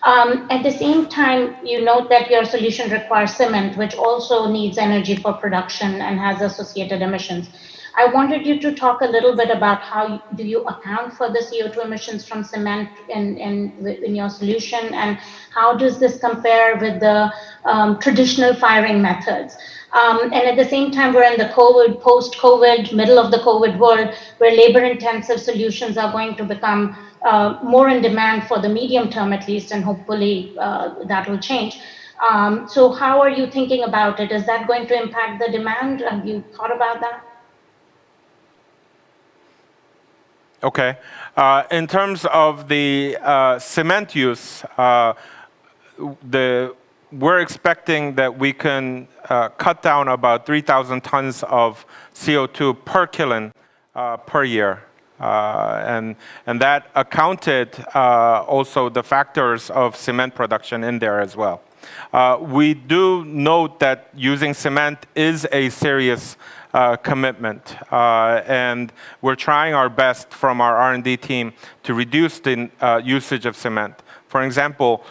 At the same time, you note that your solution requires cement, which also needs energy for production and has associated emissions. I wanted you to talk a little bit about how do you account for the CO2 emissions from cement in your solution, and how does this compare with the traditional firing methods? And at the same time, we're in the post-COVID, middle of the COVID world, where labor-intensive solutions are going to become more in demand for the medium term at least, and hopefully that will change. So how are you thinking about it? Is that going to impact the demand? Have you thought about that? Okay. In terms of the cement use, we're expecting that we can cut down about 3,000 tons of CO2 per kiln per year. And that accounted also the factors of cement production in there as well. We do note that using cement is a serious commitment, and we're trying our best from our R&D team to reduce the usage of cement. For example,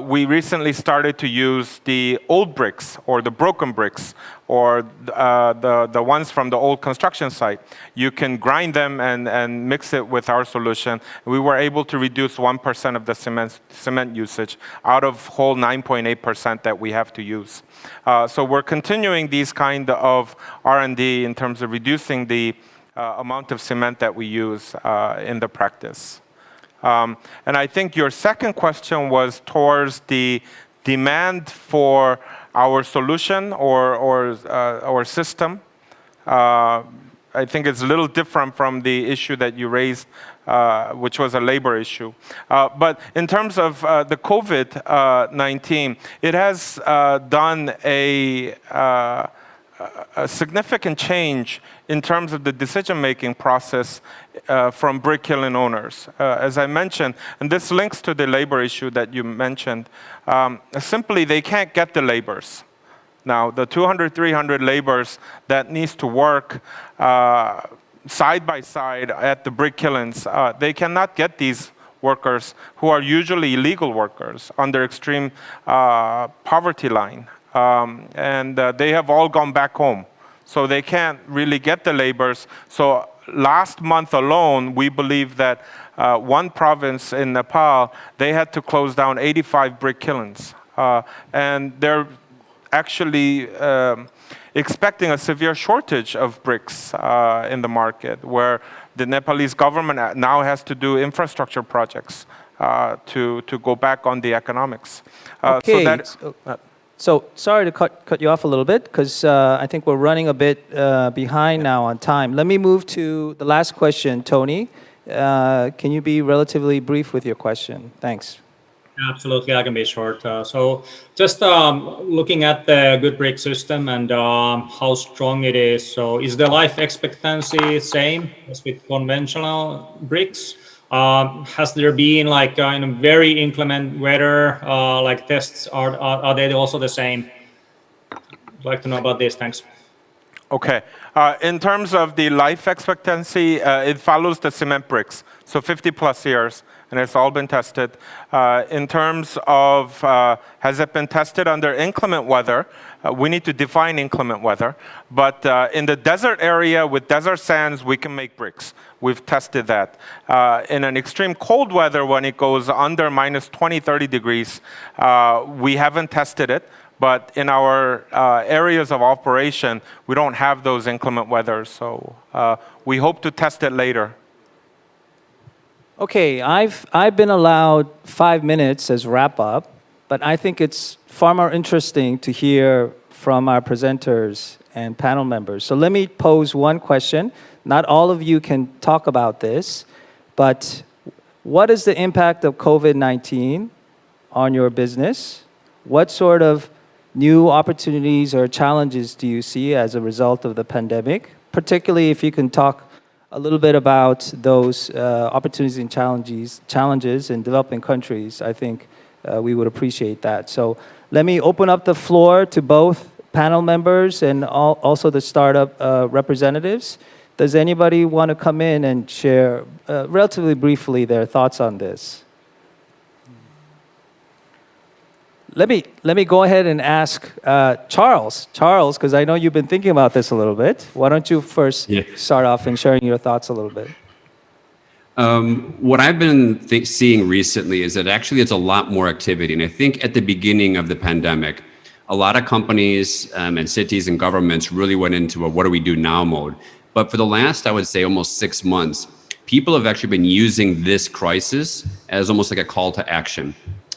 we recently started to use the old bricks or the broken bricks or the ones from the old construction site. You can grind them and mix it with our solution. We were able to reduce 1% of the cement usage out of whole 9.8% that we have to use. So we're continuing these kind of R&D in terms of reducing the amount of cement that we use in the practice. And I think your second question was towards the demand for our solution or system. I think it's a little different from the issue that you raised, which was a labor issue. But in terms of the COVID-19, it has done a significant change in terms of the decision-making process from brick kiln owners. As I mentioned, and this links to the labor issue that you mentioned, simply they can't get the laborers. Now, the 200, 300 laborers that needs to work side by side at the brick kilns, they cannot get these workers who are usually illegal workers under extreme poverty line. And they have all gone back home. So they can't really get the laborers. So last month alone, we believe that one province in Nepal, they had to close down 85 brick kilns. And they're actually expecting a severe shortage of bricks in the market, where the Nepalese government now has to do infrastructure projects to go back on the economics. Okay. So sorry to cut you off a little bit, because I think we're running a bit behind now on time. Let me move to the last question, Toni. Can you be relatively brief with your question? Thanks. Absolutely, I can be short. So just looking at the good brick system and how strong it is. So is the life expectancy same as with conventional bricks? Has there been like in a very inclement weather, like tests, are they also the same? I'd like to know about this, thanks. Okay, in terms of the life expectancy, it follows the cement bricks, so 50 plus years, and it's all been tested. In terms of, has it been tested under inclement weather? We need to define inclement weather, but in the desert area with desert sands, we can make bricks. We've tested that. In an extreme cold weather, when it goes under minus 20, 30 degrees, we haven't tested it. But in our areas of operation, we don't have those inclement weather, so we hope to test it later. Okay, I've been allowed 5 minutes as wrap up, but I think it's far more interesting to hear from our presenters and panel members. So let me pose one question. Not all of you can talk about this, but what is the impact of COVID-19 on your business? What sort of new opportunities or challenges do you see as a result of the pandemic? Particularly if you can talk a little bit about those opportunities and challenges in developing countries, I think we would appreciate that. So let me open up the floor to both panel members and also the startup representatives. Does anybody want to come in and share relatively briefly their thoughts on this? Let me go ahead and ask Charles, because I know you've been thinking about this a little bit. Why don't you first start off in sharing your thoughts a little bit? What I've been seeing recently is that actually it's a lot more activity. And I think at the beginning of the pandemic, a lot of companies and cities and governments really went into a what do we do now mode. But for the last, I would say, almost 6 months, people have actually been using this crisis as almost like a call to action.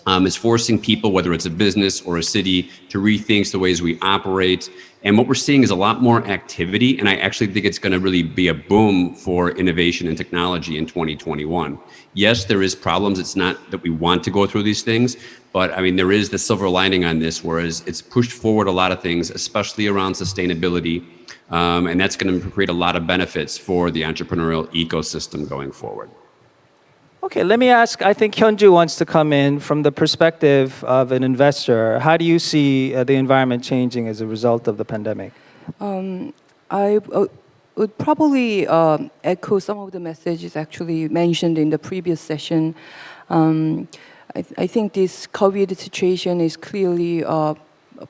It's forcing people, whether it's a business or a city, to rethink the ways we operate. And what we're seeing is a lot more activity. And I actually think it's going to really be a boom for innovation and technology in 2021. Yes, there is problems. It's not that we want to go through these things, but I mean, there is the silver lining on this, whereas it's pushed forward a lot of things, especially around sustainability. And that's going to create a lot of benefits for the entrepreneurial ecosystem going forward. Okay, let me ask, I think Hyunjoo wants to come in from the perspective of an investor. How do you see the environment changing as a result of the pandemic? I would probably echo some of the messages actually mentioned in the previous session. I think this COVID situation is clearly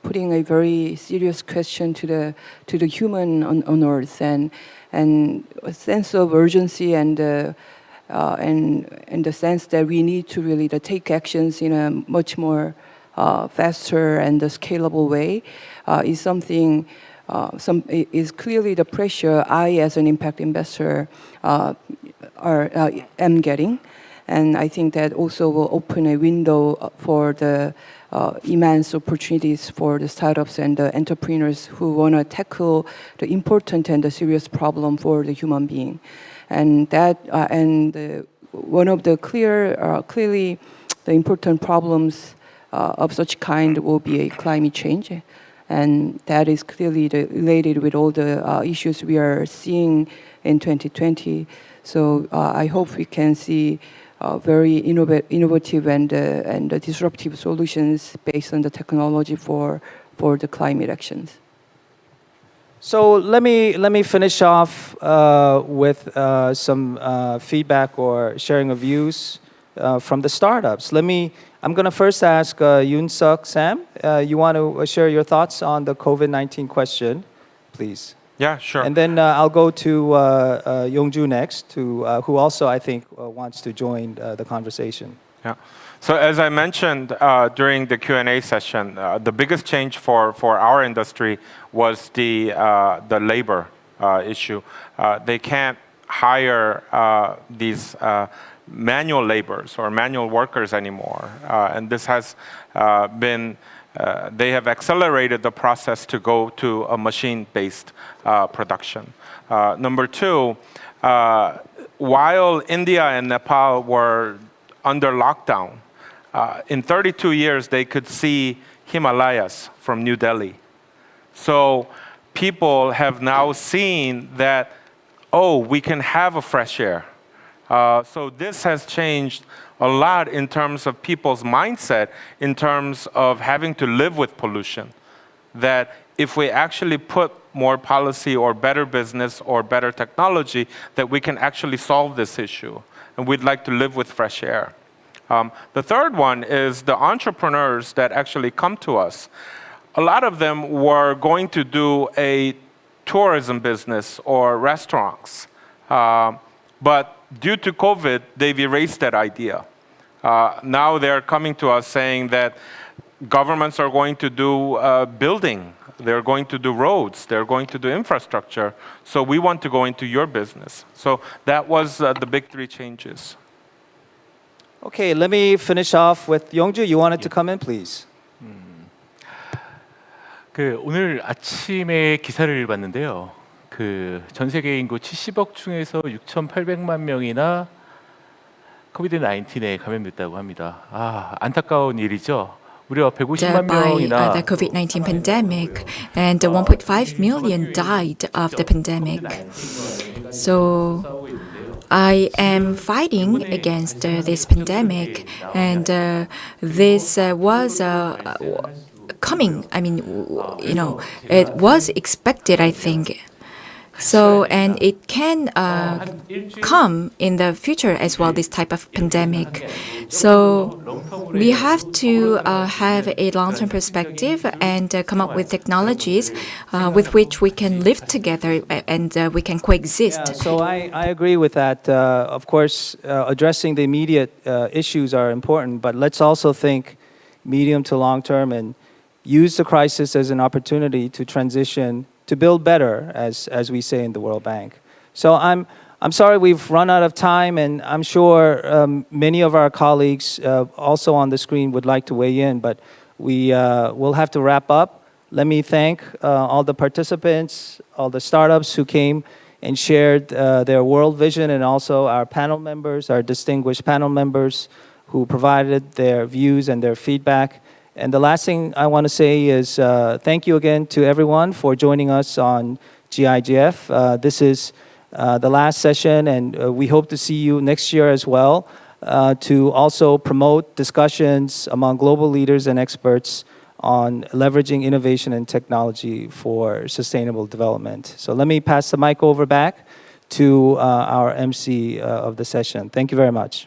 putting a very serious question to the human on Earth, and a sense of urgency and the sense that we need to really take actions in a much more faster and scalable way is something. Is clearly the pressure I, as an impact investor, am getting. And I think that also will open a window for the immense opportunities for the startups and the entrepreneurs who want to tackle the important and the serious problem for the human being. And that one of the clearly the important problems of such kind will be a climate change. And that is clearly related with all the issues we are seeing in 2020. So I hope we can see very innovative and disruptive solutions based on the technology for the climate actions. So let me finish off with some feedback or sharing of views from the startups. I'm going to first ask Yoonsuk Sam. You want to share your thoughts on the COVID-19 question, please? Yeah, sure. And then I'll go to Yongju next, who also, I think, wants to join the conversation. Yeah. So as I mentioned during the Q&A session, the biggest change for our industry was the labor issue. They can't hire these manual laborers or manual workers anymore. And this has they have accelerated the process to go to a machine-based production. Number two, while India and Nepal were under lockdown, in 32 years, they could see Himalayas from New Delhi. So people have now seen that, oh, we can have a fresh air. So this has changed a lot in terms of people's mindset, in terms of having to live with pollution. That if we actually put more policy or better business or better technology, that we can actually solve this issue. And we'd like to live with fresh air. The third one is the entrepreneurs that actually come to us. A lot of them were going to do a tourism business or restaurants. But due to COVID, they've erased that idea. Now they're coming to us saying that governments are going to do building, they're going to do roads, they're going to do infrastructure, so we want to go into your business. So that was the big three changes. Okay, let me finish off with Youngju. You wanted to come in, please. 오늘 아침에 기사를 봤는데요. 전 세계 인구 70억 중에서 6,800만 명이나 코비드-19에 감염됐다고 합니다. 안타까운 일이죠. 무려 150만 명이나 the COVID-19 pandemic, and 1.5 million died of the pandemic. So I am fighting against this pandemic, and this was coming. I mean, it was expected, I think. So, and it can come in the future as well, this type of pandemic. So we have to have a long-term perspective and come up with technologies with which we can live together and we can coexist. Yeah, so I agree with that. Of course, addressing the immediate issues are important, but let's also think medium to long term and use the crisis as an opportunity to transition to build better, as we say in the World Bank. So I'm sorry we've run out of time, and I'm sure many of our colleagues also on the screen would like to weigh in, but we'll have to wrap up. Let me thank all the participants, all the startups who came and shared their world vision, and also our panel members, our distinguished panel members who provided their views and their feedback. And the last thing I want to say is thank you again to everyone for joining us on GIGF. This is the last session, and we hope to see you next year as well to also promote discussions among global leaders and experts on leveraging innovation and technology for sustainable development. So let me pass the mic over back to our MC of the session. Thank you very much.